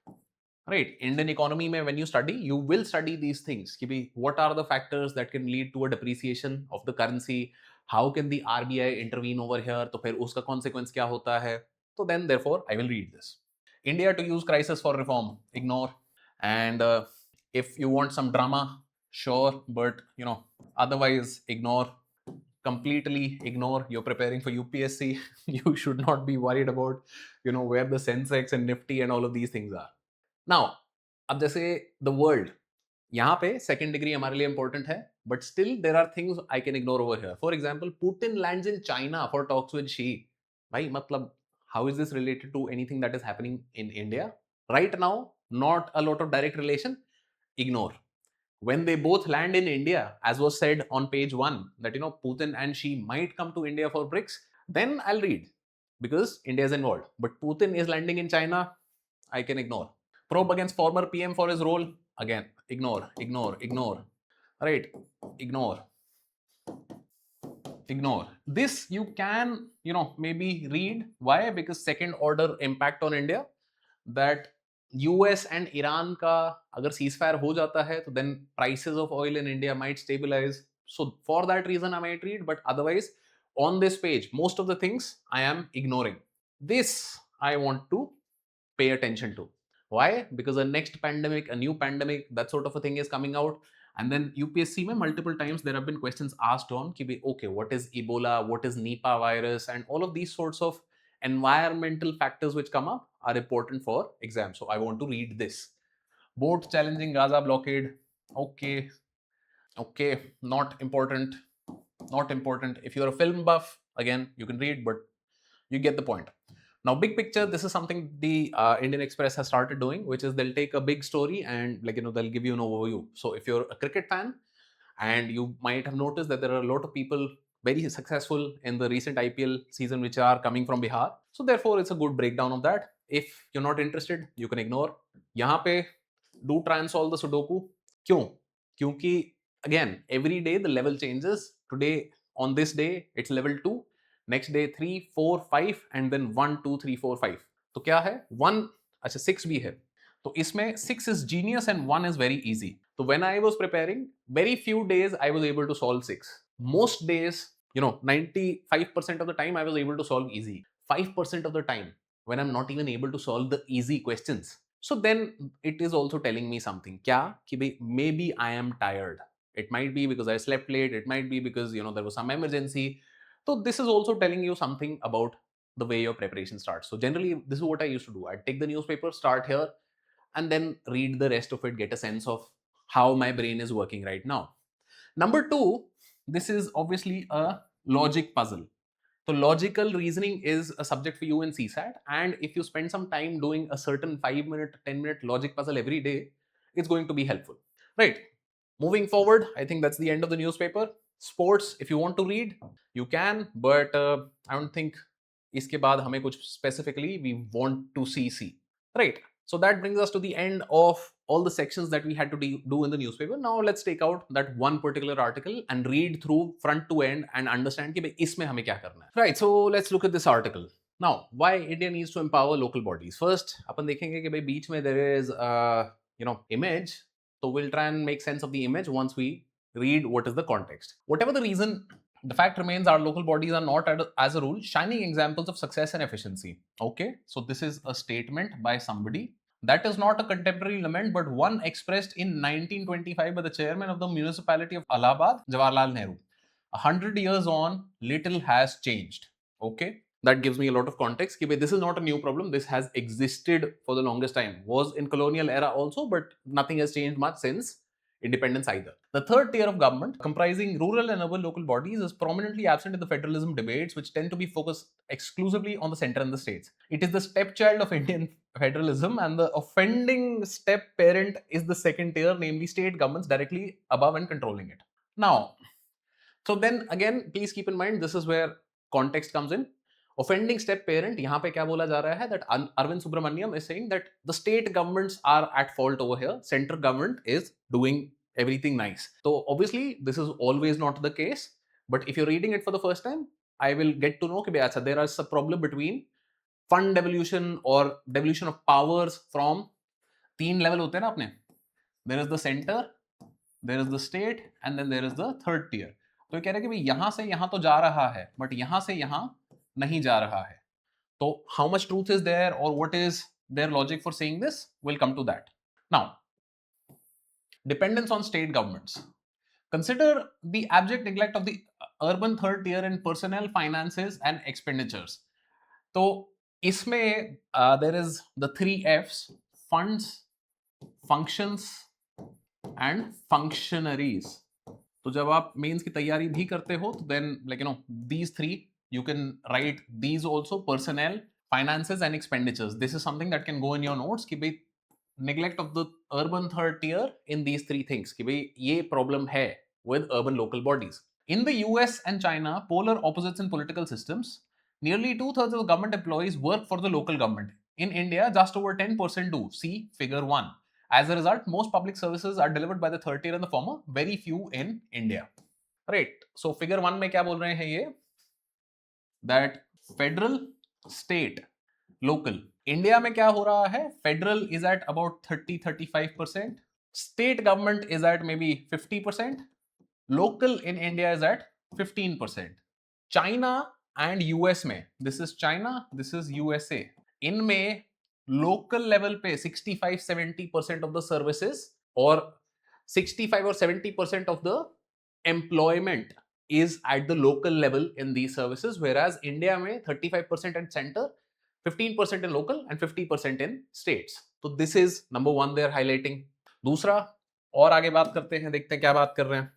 Right, Indian economy में when you study, you will study these things कि भाई what are the factors that can lead to a depreciation of the currency. How can the RBI intervene over here? तो फिर उसका consequence क्या होता है? तो then therefore I will read this. India to use crisis for reform, ignore. And if you want some drama, sure, but otherwise ignore. Completely ignore. You're preparing for UPSC. You should not be worried about where the Sensex and Nifty and all of these things are. Now, अब जैसे the world, यहाँ पे second degree हमारे लिए important है, but still there are things I can ignore over here. For example, Putin lands in China for talks with Xi. भाई मतलब how is this related to anything that is happening in India? Right now, not a lot of direct relation. Ignore. When they both land in India, as was said on page 1, that Putin and Xi might come to India for BRICS, then I'll read because India is involved. But Putin is landing in China, I can ignore. Probe against former PM for his role, again ignore. Right, ignore. This you can maybe read. Why? Because second order impact on India, that US and Iran का अगर ceasefire हो जाता है तो then prices of oil in India might stabilize. So for that reason I might read, but otherwise on this page most of the things I am ignoring. This I want to pay attention to. Why? Because the next pandemic, a new pandemic, that sort of a thing is coming out. And then UPSC में multiple times there have been questions asked on कि okay, what is Ebola, what is Nipah virus, and all of these sorts of environmental factors which come up are important for exam. So I want to read this. Boat challenging Gaza blockade. Okay. Okay, not important. Not important. If you're a film buff, again, you can read, but you get the point. Now, big picture, this is something the Indian Express has started doing, which is they'll take a big story and they'll give you an overview. So if you're a cricket fan, and you might have noticed that there are a lot of people very successful in the recent IPL season which are coming from Bihar. So therefore, it's a good breakdown of that. If you're not interested, you can ignore. यहाँ पे do try and solve the Sudoku. क्यों? क्योंकि again every day the level changes. Today on this day it's level 2, next day 3, 4, 5 and then 1, 2, 3, 4, 5. तो क्या है 1, अच्छा 6 भी है. तो इसमें 6 is genius and 1 is very easy. So when I was preparing, very few days I was able to solve 6. Most days, 95% of the time I was able to solve easy. 5% of the time when I'm not even able to solve the easy questions. So then it is also telling me something. Kya? Ki maybe I am tired. It might be because I slept late. It might be because there was some emergency. So this is also telling you something about the way your preparation starts. So generally, this is what I used to do. I'd take the newspaper, start here, and then read the rest of it, get a sense of how my brain is working right now. Number 2, this is obviously a logic puzzle. So logical reasoning is a subject for you in CSAT, and if you spend some time doing a certain 5-minute, 10-minute logic puzzle every day, it's going to be helpful. Right. Moving forward, I think that's the end of the newspaper. Sports, if you want to read, you can, but I don't think इसके बाद हमें कुछ specifically we want to see. Right. So that brings us to the end of all the sections that we had to do in the newspaper. Now let's take out that one particular article and read through front to end and understand कि भाई इसमें हमें क्या करना है. Right. So let's look at this article. Now, why India needs to empower local bodies? First, अपन देखेंगे कि भाई बीच में there is image. So we'll try and make sense of the image once we read what is the context. Whatever the reason, the fact remains our local bodies are not, as a rule, shining examples of success and efficiency. Okay, so this is a statement by somebody. That is not a contemporary lament, but one expressed in 1925 by the chairman of the municipality of Allahabad, Jawaharlal Nehru. 100 years on, little has changed. Okay, that gives me a lot of context. This is not a new problem. This has existed for the longest time. Was in colonial era also, but nothing has changed much since independence either. The third tier of government, comprising rural and urban local bodies, is prominently absent in the federalism debates, which tend to be focused exclusively on the center and the states. It is the stepchild of Indian federalism, and the offending step parent is the second tier, namely state governments directly above and controlling it. Now, so then again, please keep in mind, this is where context comes in. Offending step parent, यहाँ पे क्या बोला जा रहा है, that Arvind Subramaniam is saying that the state governments are at fault over here. Central government is doing everything nice. So obviously, this is always not the case. But if you're reading it for the first time, I will get to know that there is a problem between fund devolution or devolution of powers from 3 level होते हैं ना अपने. There is the center, there is the state, and then there is the third tier. तो कह रहे हैं कि यहां से यहां तो जा रहा है, बट यहां से यहां नहीं जा रहा है. तो how much truth is there, or what is their logic for saying this? We'll come to that. Now, dependence on state governments. Consider the abject neglect of the urban third tier in personnel, finances, and expenditures. So, इसमें there is the 3 F's: funds, functions, and functionaries. तो जब आप mains की तैयारी भी करते हो तो then these 3 you can write these also: personnel, finances, and expenditures. This is something that can go in your notes कि भाई neglect of the urban third tier in these 3 things कि भाई ये problem है with urban local bodies. In the US and China, polar opposites in political systems, nearly 2/3 of the government employees work for the local government. In India, just over 10% do. See figure 1. As a result, most public services are delivered by the third tier and the former, very few in India. Right. So figure 1 में क्या बोल रहे हैं ये? That federal, state, local. India में क्या हो रहा है? Federal is at about 30-35%. State government is at maybe 50%. Local in India is at 15%. China and US में, this is China, this is USA. इनमें local level पे 65-70% of the services or 65 or 70% of the employment is at the local level in these services, whereas India में 35% at center, 15% in local and 50% in states. So this is number 1 they are highlighting. दूसरा, और आगे बात करते हैं, देखते हैं क्या बात कर रहे हैं.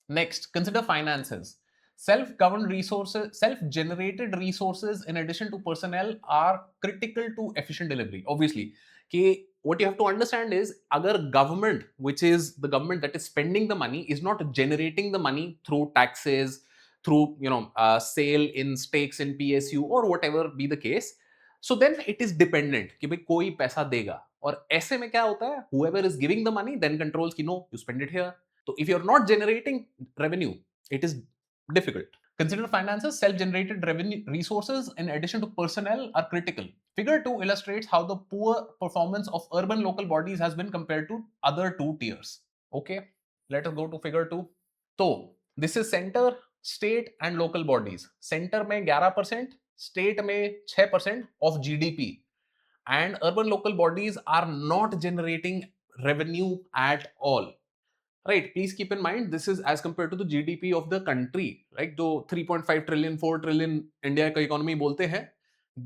Next, consider finances. Self-governed resources, self-generated resources in addition to personnel are critical to efficient delivery. Obviously, कि what you have to understand is agar government, which is the government that is spending the money, is not generating the money through taxes, through sale in stakes in PSU or whatever be the case, so then it is dependent कि भाई कोई पैसा देगा. और ऐसे में क्या होता है, whoever is giving the money then controls कि no, you spend it here. So if you're not generating revenue, it is difficult. Consider finances, self-generated revenue resources in addition to personnel are critical. Figure 2 illustrates how the poor performance of urban local bodies has been compared to other two tiers. Okay, let us go to figure 2. So this is center, state and local bodies. Center में 11%, state में 6% of GDP. And urban local bodies are not generating revenue at all. Right, please keep in mind this is as compared to the GDP of the country, right? जो 3.5 trillion 4 trillion India का economy बोलते हैं,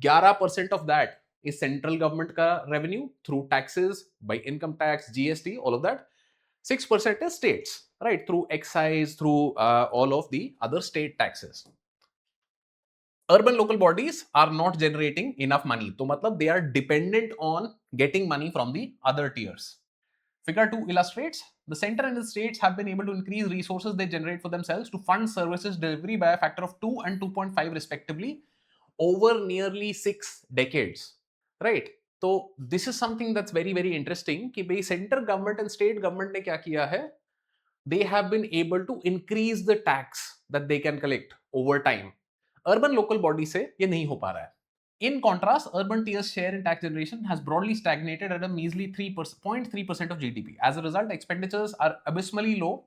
11% of that is central government का revenue through taxes, by income tax, GST, all of that. 6% is states, right, through excise, through all of the other state taxes. Urban local bodies are not generating enough money, तो मतलब they are dependent on getting money from the other tiers. Figure 2 illustrates the center and the states have been able to increase resources they generate for themselves to fund services delivery by a factor of 2 and 2.5 respectively over nearly 6 decades. Right? So this is something that's very very interesting कि भाई center government and state government ने क्या किया है, they have been able to increase the tax that they can collect over time. Urban local body से ये नहीं हो पा रहा है. In contrast, urban tiers' share in tax generation has broadly stagnated at a measly 0.3% of GDP. As a result, expenditures are abysmally low,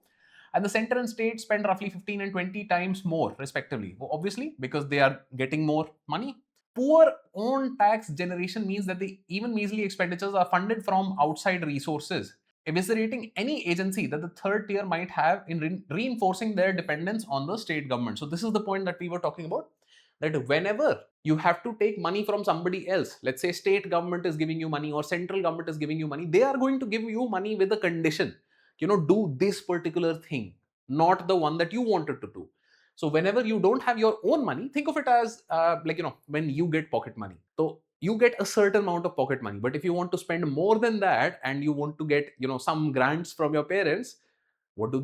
and the center and state spend roughly 15 and 20 times more, respectively. Obviously, because they are getting more money. Poor own tax generation means that the even measly expenditures are funded from outside resources, eviscerating any agency that the third tier might have in reinforcing their dependence on the state government. So this is the point that we were talking about, that whenever you have to take money from somebody else, let's say state government is giving you money or central government is giving you money, they are going to give you money with a condition, do this particular thing, not the one that you wanted to do. So whenever you don't have your own money, think of it as when you get pocket money. So you get a certain amount of pocket money, but if you want to spend more than that and you want to get some grants from your parents, what do?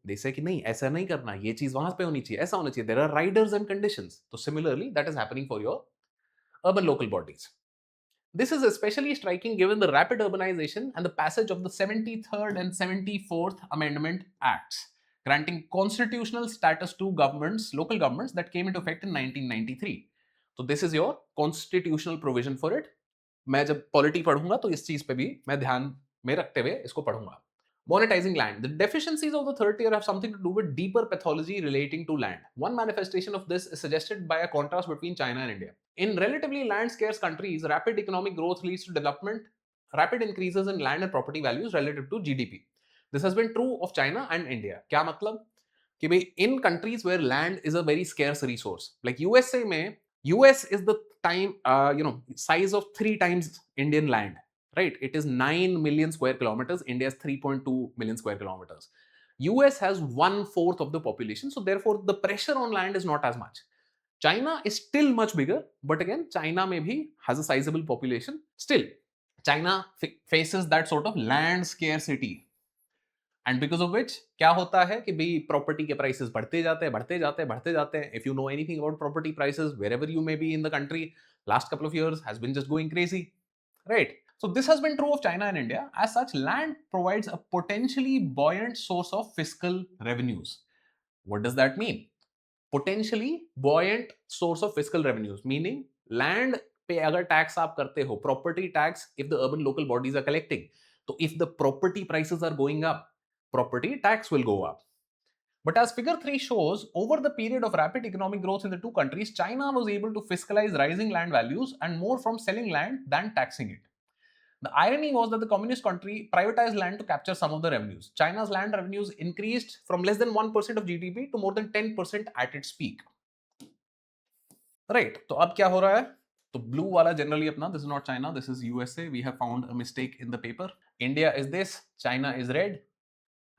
They say कि नहीं, ऐसा नहीं करना, ये चीज वहां पे होनी चाहिए, ऐसा होना चाहिए. There are riders and conditions. So similarly, that is happening for your urban local bodies. This is especially striking given the rapid urbanization and the passage of the 73rd and 74th Amendment Acts, granting constitutional status to governments, local governments, that came into effect in 1993. So this is your constitutional provision for it. मैं जब polity पढ़ूंगा तो इस चीज पे भी मैं ध्यान में रखते हुए इसको पढ़ूंगा. Monetizing land. The deficiencies of the third tier have something to do with deeper pathology relating to land. One manifestation of this is suggested by a contrast between China and India. In relatively land scarce countries, rapid economic growth leads to development, rapid increases in land and property values relative to GDP. This has been true of China and India. क्या मतलब? कि भाई in countries where land is a very scarce resource, like USA में, US is the size of 3 times Indian land. Right, it is 9 million square kilometers. India is 3.2 million square kilometers. US has 1/4 of the population, so therefore the pressure on land is not as much. China is still much bigger, but again, China maybe has a sizable population. Still, China faces that sort of land scarcity, and because of which क्या होता है कि भाई property के prices बढ़ते जाते हैं, बढ़ते जाते हैं, बढ़ते जाते हैं. If you know anything about property prices, wherever you may be in the country, last couple of years has been just going crazy, right? So this has been true of China and India. As such, land provides a potentially buoyant source of fiscal revenues. What does that mean? Potentially buoyant source of fiscal revenues, meaning land पे अगर tax आप करते हो, property tax, if the urban local bodies are collecting, so if the property prices are going up, property tax will go up. But as figure 3 shows, over the period of rapid economic growth in the two countries, China was able to fiscalize rising land values and more from selling land than taxing it. The irony was that the communist country privatized land to capture some of the revenues. China's land revenues increased from less than 1% of GDP to more than 10% at its peak. Right, तो अब क्या हो रहा है? तो blue वाला generally अपना, this is not China, this is USA. We have found a mistake in the paper. India is this, China is red,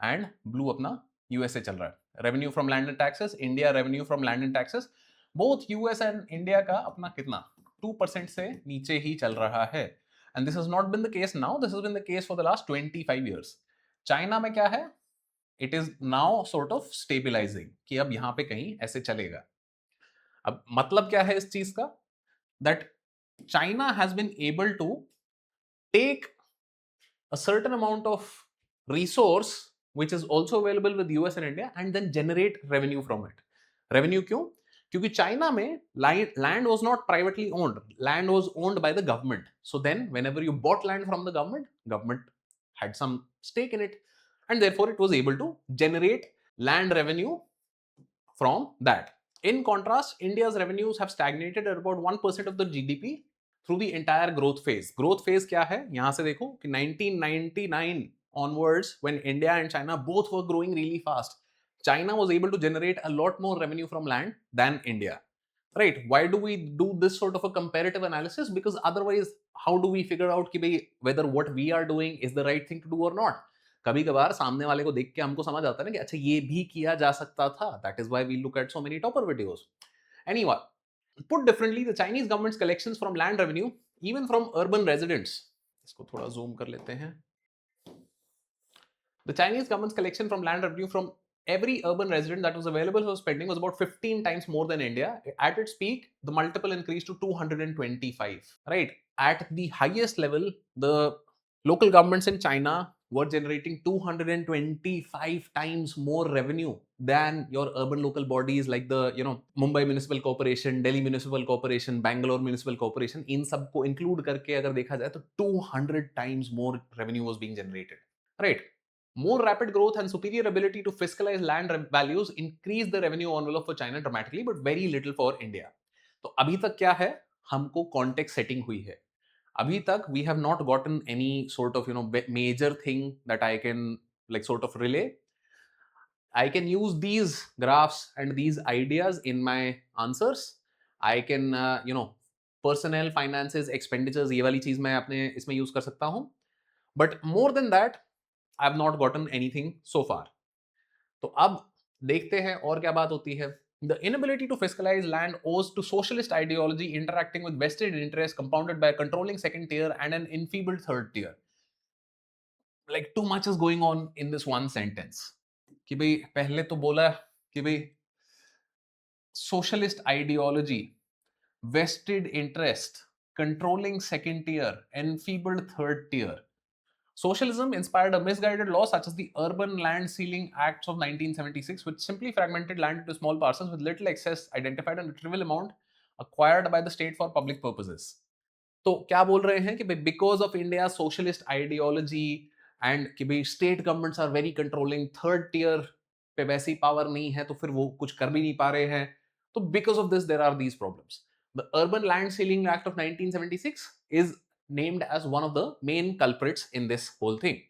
and blue अपना USA चल रहा है. revenue from land and taxes, India revenue from land and taxes, both US and India का अपना कितना 2% से नीचे ही चल रहा है. And this has not been the case now, this has been the case for the last 25 years. China में क्या है? It is now sort of stabilizing कि अब यहाँ पे कहीं ऐसे चलेगा. अब मतलब क्या है इस चीज का? That China has been able to take a certain amount of resource which is also available with US and India and then generate revenue from it. Revenue क्यों? क्योंकि चाइना में land was not privately owned, land was owned by the government. So then whenever you bought land from the government had some stake in it, and therefore it was able to generate land revenue from that. In contrast, India's revenues have stagnated at about 1% of the GDP through the entire growth phase. Growth phase क्या है? यहाँ से देखो कि 1999 onwards, when India and China both were growing really fast, China was able to generate a lot more revenue from land than India. Right? Why do we do this sort of a comparative analysis? Because otherwise, how do we figure out कि whether what we are doing is the right thing to do or not? कभी कभार सामने वाले को देख के हमको समझ आता है ना कि अच्छा ये भी किया जा सकता था. That is why we look at so many topper videos. Anyway, put differently, the Chinese government's collections from land revenue, even from urban residents, इसको थोड़ा zoom कर लेते हैं. The Chinese government's collection from land revenue from every urban resident that was available for spending was about 15 times more than India. At its peak, the multiple increased to 225. Right? At the highest level, the local governments in China were generating 225 times more revenue than your urban local bodies like the Mumbai Municipal Corporation, Delhi Municipal Corporation, Bangalore Municipal Corporation. इन सबको include करके अगर देखा जाए तो 200 times more revenue was being generated. Right? More rapid growth and superior ability to fiscalize land values increase the revenue envelope for China dramatically, but very little for India. तो अभी तक क्या है? हमको context setting हुई है. अभी तक we have not gotten any sort of major thing that I can like sort of relay. I can use these graphs and these ideas in my answers. I can personnel finances expenditures ये वाली चीज मैं अपने इसमें use कर सकता हूं. But more than that, I have not gotten anything so far. तो अब देखते हैं और क्या बात होती है. The inability to fiscalize land owes to socialist ideology interacting with vested interests compounded by a controlling second tier and an enfeebled third tier. Like too much is going on in this one sentence. कि भाई पहले तो बोला कि भाई socialist ideology, vested interest, controlling second tier, enfeebled third tier. Socialism inspired a misguided law such as the Urban Land Ceiling Acts of 1976, which simply fragmented land into small parcels with little excess identified and a trivial amount acquired by the state for public purposes. तो क्या बोल रहे हैं कि because of India's socialist ideology and कि भाई state governments are very controlling, third tier पे वैसी power नहीं है तो फिर वो कुछ कर भी नहीं पा रहे हैं. तो because of this there are these problems. The Urban Land Ceiling Act of 1976 is named as one of the main culprits in this whole thing.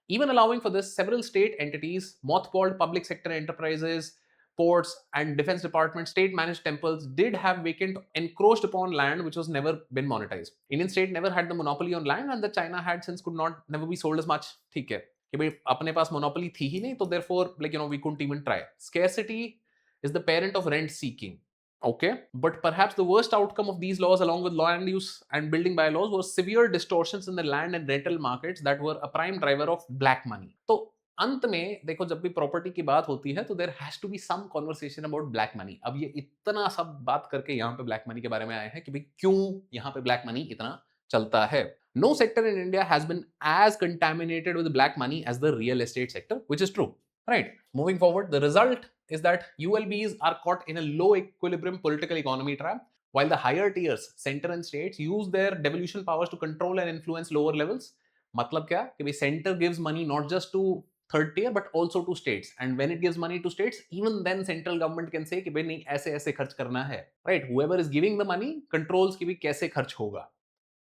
Even allowing for this, several state entities, mothballed public sector enterprises, ports, and defense departments, state-managed temples did have vacant, encroached upon land which was never been monetized. Indian state never had the monopoly on land, and the China had since could not never be sold as much. ठीक है कि भाई अपने पास monopoly थी ही नहीं, तो therefore we couldn't even try. Scarcity is the parent of rent seeking. Okay, but perhaps the worst outcome of these laws, along with land use and building bylaws, was severe distortions in the land and rental markets that were a prime driver of black money. तो अंत में देखो जब भी property की बात होती है तो there has to be some conversation about black money. अब ये इतना सब बात करके यहाँ पे ब्लैक मनी के बारे में आए हैं कि भाई क्यों यहाँ पे ब्लैक मनी इतना चलता है. No sector in India has been as contaminated with black money as the real estate sector, which is true. Right. Moving forward, the result is that ULBs are caught in a low equilibrium political economy trap, while the higher tiers, center and states, use their devolution powers to control and influence lower levels. मतलब क्या कि भाई center gives money not just to third tier but also to states, and when it gives money to states, even then central government can say कि भाई नहीं ऐसे ऐसे खर्च करना है. Right. Whoever is giving the money controls कि भाई कैसे खर्च होगा.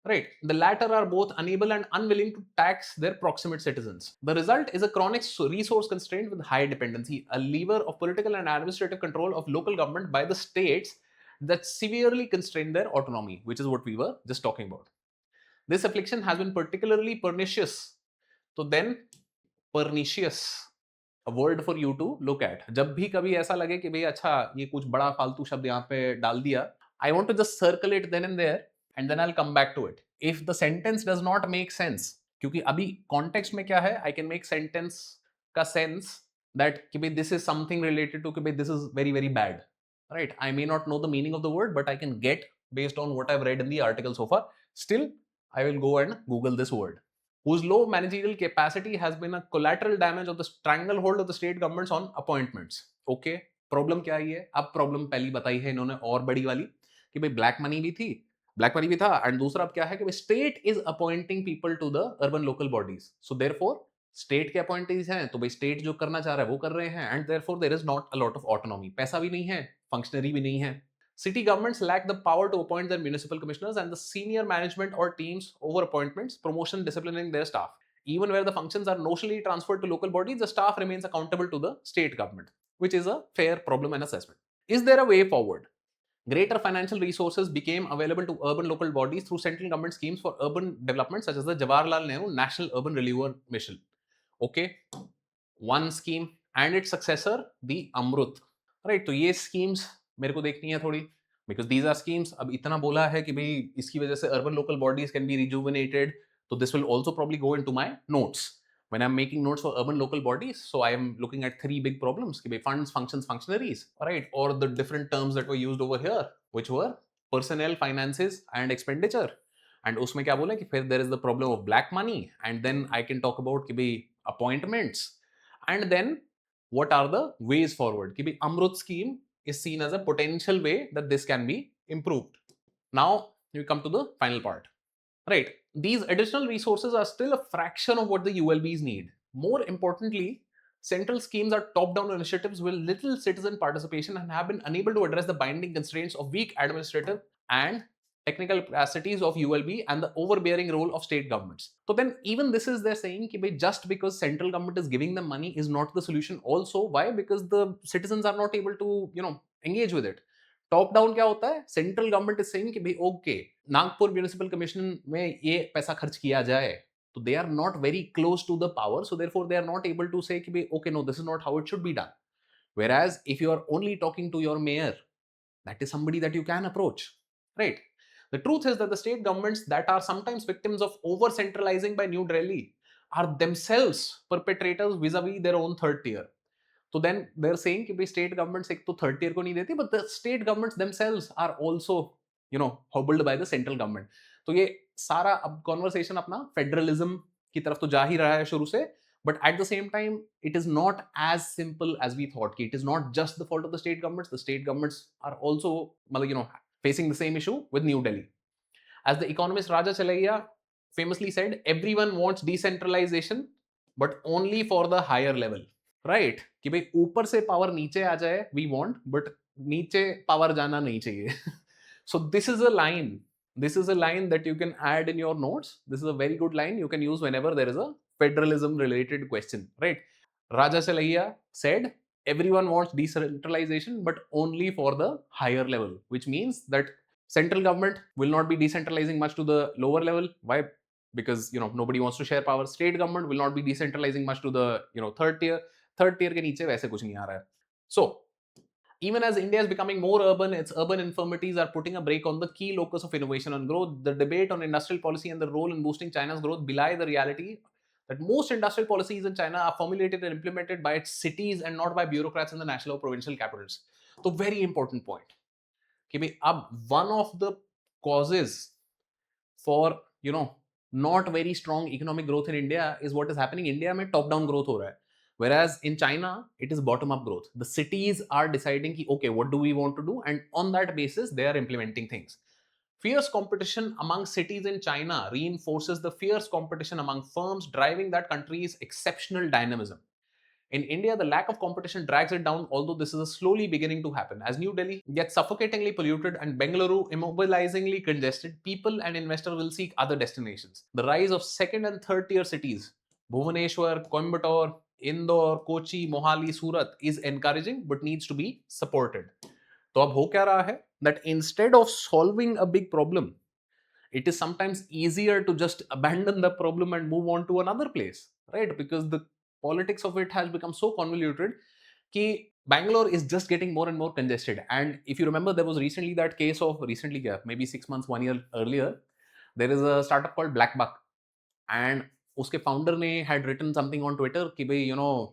Right. The latter are both unable and unwilling to tax their proximate citizens. The result is a chronic resource constraint with high dependency, a lever of political and administrative control of local government by the states that severely constrain their autonomy, which is what we were just talking about. This affliction has been particularly pernicious. So then, pernicious. a word for you to look at. जब भी कभी ऐसा लगे कि भाई अच्छा ये कुछ बड़ा फालतू शब्द यहाँ पे डाल दिया, I want to just circle it then and there and then I'll come back to it. If the sentence does not make sense, क्योंकि अभी context में क्या है, I can make sentence का sense that कि भाई this is something related to कि भाई this is very very bad, right? I may not know the meaning of the word, but I can get based on what I've read in the article so far. Still, I will go and Google this word. Whose low managerial capacity has been a collateral damage of the stranglehold of the state governments on appointments. Okay, problem क्या आई है? अब problem पहली बताई है इन्होंने और बड़ी वाली कि भाई ब्लैक मनी भी थी, ब्लैक मनी भी था, एंड दूसरा अब क्या है कि भाई state is appointing people to the urban local bodies, so therefore state के अपॉइंटीज हैं तो भाई स्टेट जो करना चाह रहा है वो कर रहे हैं, and therefore there is not a lot of autonomy, पैसा भी नहीं है, फंक्शनरी भी नहीं है. City governments lack the power to appoint their municipal commissioners and the senior management or teams over appointments, promotion, disciplining their staff. Even where the functions are notionally transferred to local bodies, the staff remains accountable to the state government, which is a fair problem and assessment. Is there a way forward? Greater financial resources became available to urban local bodies through central government schemes for urban development, such as the Jawaharlal Nehru National Urban Renewal Mission. Okay, one scheme and its successor, the Amrut. Right, तो ये schemes मेरे को देखनी है थोड़ी, because these are schemes. अब इतना बोला है कि भाई इसकी वजह से urban local bodies can be rejuvenated, so this will also probably go into my notes when I'm making notes for urban local bodies. So I am looking at three big problems कि भाई funds, functions, functionaries, right, or the different terms that were used over here, which were personnel, finances and expenditure. And उसमें क्या बोला कि फिर there is the problem of black money, and then I can talk about कि भाई appointments, and then what are the ways forward कि भाई Amrut scheme is seen as a potential way that this can be improved. Now we come to the final part. Right, these additional resources are still a fraction of what the ULBs need. More importantly, central schemes are top-down initiatives with little citizen participation and have been unable to address the binding constraints of weak administrative and technical capacities of ULB and the overbearing role of state governments. So then even this is they're saying कि just because central government is giving them money is not the solution also. Why? Because the citizens are not able to engage with it. Top down क्या होता है? Central government is saying कि भाई okay Nagpur municipal commission में ये पैसा खर्च किया जाए, तो they are not very close to the power, so therefore they are not able to say कि भाई okay no this is not how it should be done. Whereas if you are only talking to your mayor, that is somebody that you can approach, right? The truth is that the state governments that are sometimes victims of over centralizing by New Delhi are themselves perpetrators vis-a-vis their own third tier. So then they're saying कि भाई state governments एक तो third tier को नहीं देती, but the state governments themselves are also hobbled by the central government. तो ये सारा अब conversation अपना federalism की तरफ तो जा ही रहा है शुरू से, but at the same time it is not as simple as we thought कि it is not just the fault of the state governments. The state governments are also facing the same issue with New Delhi. As the economist Raja Chalaiya famously said, everyone wants decentralization but only for the higher level. Right कि भाई ऊपर से power नीचे आ जाए we want, but नीचे power जाना नहीं चाहिए. So this is a line that you can add in your notes. This is a very good line you can use whenever there is a federalism related question. Right, Raja Chelliah said everyone wants decentralization but only for the higher level, which means that central government will not be decentralizing much to the lower level. Why? Because nobody wants to share power. State government will not be decentralizing much to the third tier के नीचे वैसे कुछ नहीं आ रहा है. So even as India is becoming more urban, its urban infirmities are putting a brake on the key locus of innovation and growth. The debate on industrial policy and the role in boosting China's growth belie the reality that most industrial policies in China are formulated and implemented by its cities and not by bureaucrats in the national or provincial capitals. So very important point कि भाई अब one of the causes for not very strong economic growth in India is what is happening. India में top down growth हो रहा है. Whereas in China, it is bottom-up growth. The cities are deciding, okay, what do we want to do? And on that basis, they are implementing things. Fierce competition among cities in China reinforces the fierce competition among firms, driving that country's exceptional dynamism. In India, the lack of competition drags it down, although this is slowly beginning to happen. As New Delhi gets suffocatingly polluted and Bengaluru immobilizingly congested, people and investors will seek other destinations. The rise of second and third tier cities, Bhubaneswar, Coimbatore, Indore, Kochi, Mohali, Surat, is encouraging but needs to be supported. तो अब हो क्या रहा है? That instead of solving a big problem, it is sometimes easier to just abandon the problem and move on to another place, right? Because the politics of it has become so convoluted कि Bangalore is just getting more and more congested. And if you remember, there was recently that case of maybe 6 months, 1 year earlier, there is a startup called Blackbuck, and उसके founder ने had written something on Twitter कि भाई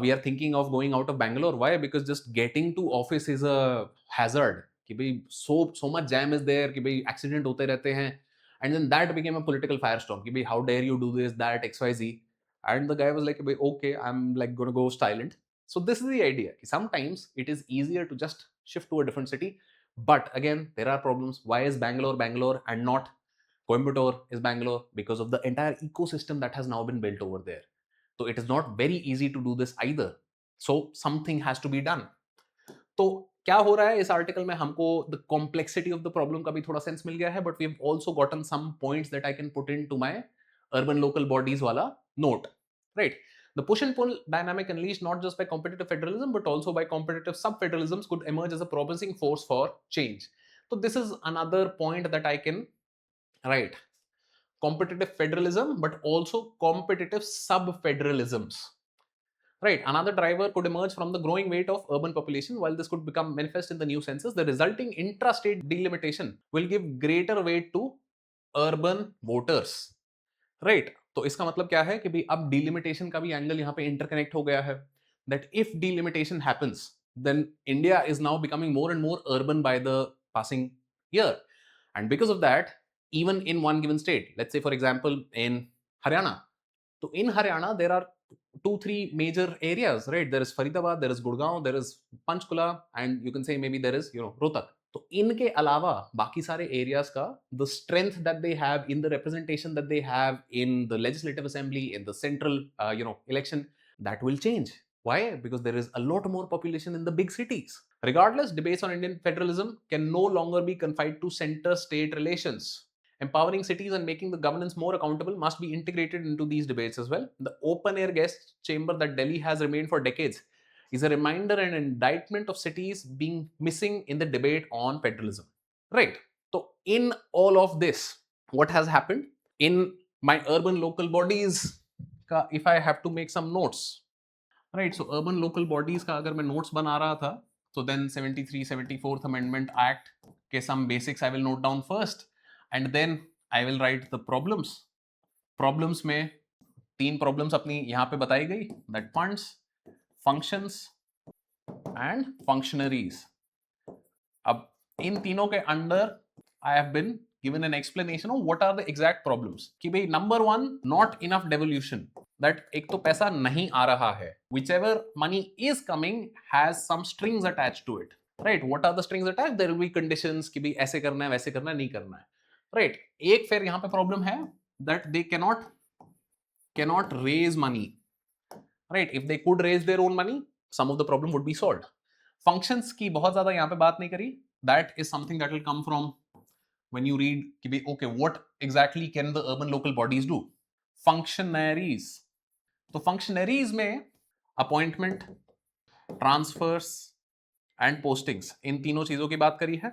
we are thinking of going out of Bangalore. Why? Because just getting to office is a hazard. कि भाई so much jam is there कि भाई accident होते रहते हैं. And then that became a political firestorm कि भाई how dare you do this, that, XYZ. And the guy was like, okay, I'm like going to go silent. So this is the idea. Sometimes it is easier to just shift to a different city. But again, there are problems. Why is Bangalore and not Coimbatore is Bangalore? Because of the entire ecosystem that has now been built over there. So it is not very easy to do this either. So something has to be done. तो क्या हो रहा है इस article में हमको the complexity of the problem का भी थोड़ा सेंस मिल गया है, but we have also gotten some points that I can put in to my urban local bodies वाला note, right? The push and pull dynamic unleashed not just by competitive federalism but also by competitive sub-federalisms could emerge as a promising force for change. So this is another point that I can write. Competitive federalism but also competitive sub-federalisms. Right, another driver could emerge from the growing weight of urban population. While this could become manifest in the new census, the resulting intrastate delimitation will give greater weight to urban voters. Right, तो इसका मतलब क्या है कि भाई अब delimitation का भी एंगल यहाँ पे इंटरकनेक्ट हो गया है. That if delimitation happens, then India is now becoming more and more urban by the passing year. And because of that, even in one given state, let's say for example in Haryana, so in Haryana there are 2-3 major areas, right? There is Faridabad, there is Gurgaon, there is Panchkula, and you can say maybe there is Rohtak. तो इनके अलावा बाकी सारे areas का the strength that they have in the representation that they have in the legislative assembly, in the central election, that will change. Why? Because there is a lot more population in the big cities. Regardless, debates on Indian federalism can no longer be confined to center-state relations. Empowering cities and making the governance more accountable must be integrated into these debates as well. The open-air guest chamber that Delhi has remained for decades is a reminder and indictment of cities being missing in the debate on federalism. Right. So in all of this, what has happened in my urban local bodies, if I have to make some notes, right? So urban local bodies का अगर मैं notes बना रहा था, so then 73, 74th Amendment Act के some basics I will note down first, and then I will write the problems. Problems में 3 problems अपनी यहाँ पे बताई गई, that funds, functions and functionaries. अब इन तीनों के under I have been given an explanation of what are the exact problems. कि भाई number 1, not enough devolution. That एक तो पैसा नहीं आ रहा है. Whichever money is coming has some strings attached to it. Right? What are the strings attached? There will be conditions कि भाई ऐसे करना है, वैसे करना है, नहीं करना है. Right? एक फिर यहाँ पे प्रॉब्लम है that they cannot raise money. Right? If they could raise their own money, some of the problem would be solved. Functions की बहुत ज्यादा यहाँ पे बात नहीं करी. That is something that will come from when you read कि भाई okay, what exactly can the urban local bodies do? Functionaries. तो functionaries में appointment, transfers and postings, इन तीनों चीजों की बात करी है.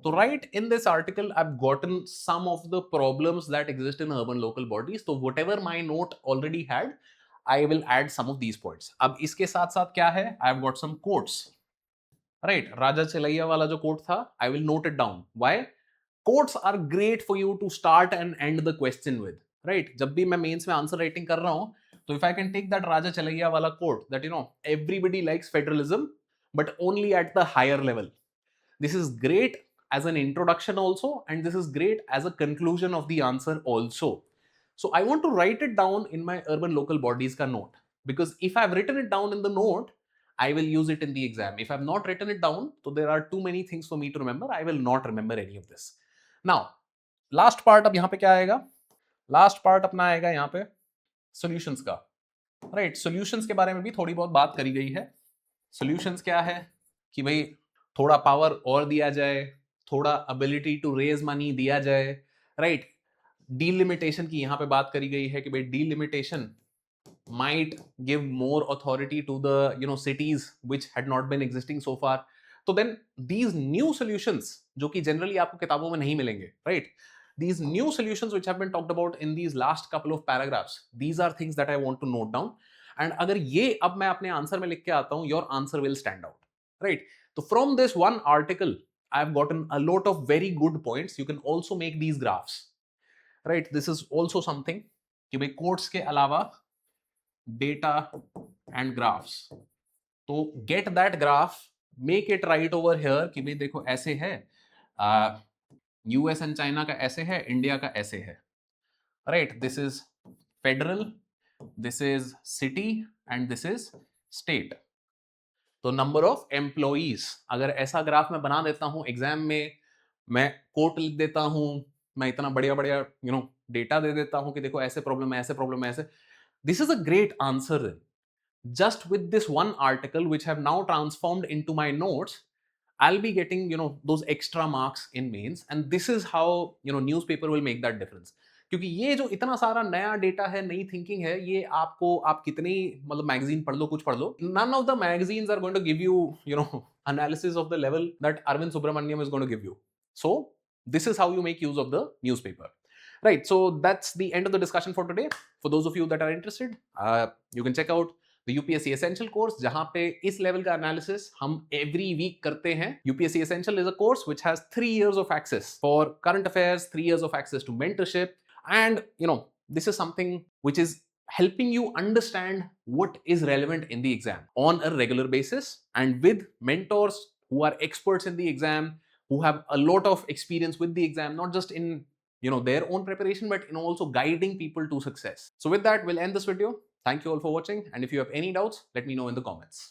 So right in this article, I've gotten some of the problems that exist in urban local bodies. So whatever my note already had, I will add some of these points. अब इसके साथ साथ क्या है? I've got some quotes. Right, राजा चलैया वाला जो quote था, I will note it down. Why? Quotes are great for you to start and end the question with. Right? जब भी मैं मेंस में आंसर राइटिंग कर रहा हूँ, तो if I can take that राजा चलैया वाला quote that everybody likes federalism, but only at the higher level. This is great as an introduction also, and this is great as a conclusion of the answer also. So I want to write it down in my urban local bodies ka note, because if I've written it down in the note, I will use it in the exam. If I've not written it down, so there are too many things for me to remember. I will not remember any of this. Now, last part अब यहाँ पे क्या आएगा? Last part अपना आएगा यहाँ पे solutions का. Right, solutions के बारे में भी थोड़ी बहुत बात करी गई है. Solutions क्या है? कि भाई थोड़ा पावर और दिया जाए, थोड़ा ability to raise money दिया जाए, right? Delimitation की यहाँ पे बात करी गई है कि भाई delimitation might give more authority to the cities which had not been existing so far. So then these new solutions जो कि generally आपको किताबों में नहीं मिलेंगे, right? These new solutions which have been talked about in these last couple of paragraphs, these are things that I want to note down. And अगर ये अब मैं अपने आंसर में लिख के आता हूं, your answer will stand out, right? तो from this one article I have gotten a lot of very good points. You can also make these graphs, right? This is also something कि भाई quotes के अलावा data and graphs. तो get that graph, make it right over here कि भाई देखो ऐसे है, यूएस एंड चाइना का ऐसे है, इंडिया का ऐसे है, right? This is federal, this is city and this is state. तो नंबर ऑफ एम्प्लॉइज, अगर ऐसा ग्राफ मैं बना देता हूं एग्जाम में, मैं कोट लिख देता हूं, मैं इतना बढ़िया बढ़िया डेटा दे देता हूं कि देखो ऐसे प्रॉब्लम है, ऐसे प्रॉब्लम है, ऐसे. This is a great answer. Just with this one article which have now transformed into my notes, I'll be getting those extra marks in mains, and this is how newspaper will make that difference. क्योंकि ये जो इतना सारा नया data है, नई thinking है, ये आपको, आप कितनी मतलब मैगजीन पढ़ लो, कुछ पढ़ लो, none of the magazines are going to give you analysis of the level that Arvind Subramaniam is going to give you. So this is how you make use of the newspaper. Right, so that's the end of the discussion for today. For those of you that are interested, you can check out the UPSC Essential course, जहां पे इस level का analysis हम every week करते हैं. UPSC Essential is a course which has 3 years of access for current affairs, 3 years of access to mentorship, and this is something which is helping you understand what is relevant in the exam on a regular basis, and with mentors who are experts in the exam, who have a lot of experience with the exam, not just in their own preparation, but in also guiding people to success. So with that, we'll end this video. Thank you all for watching, and if you have any doubts, let me know in the comments.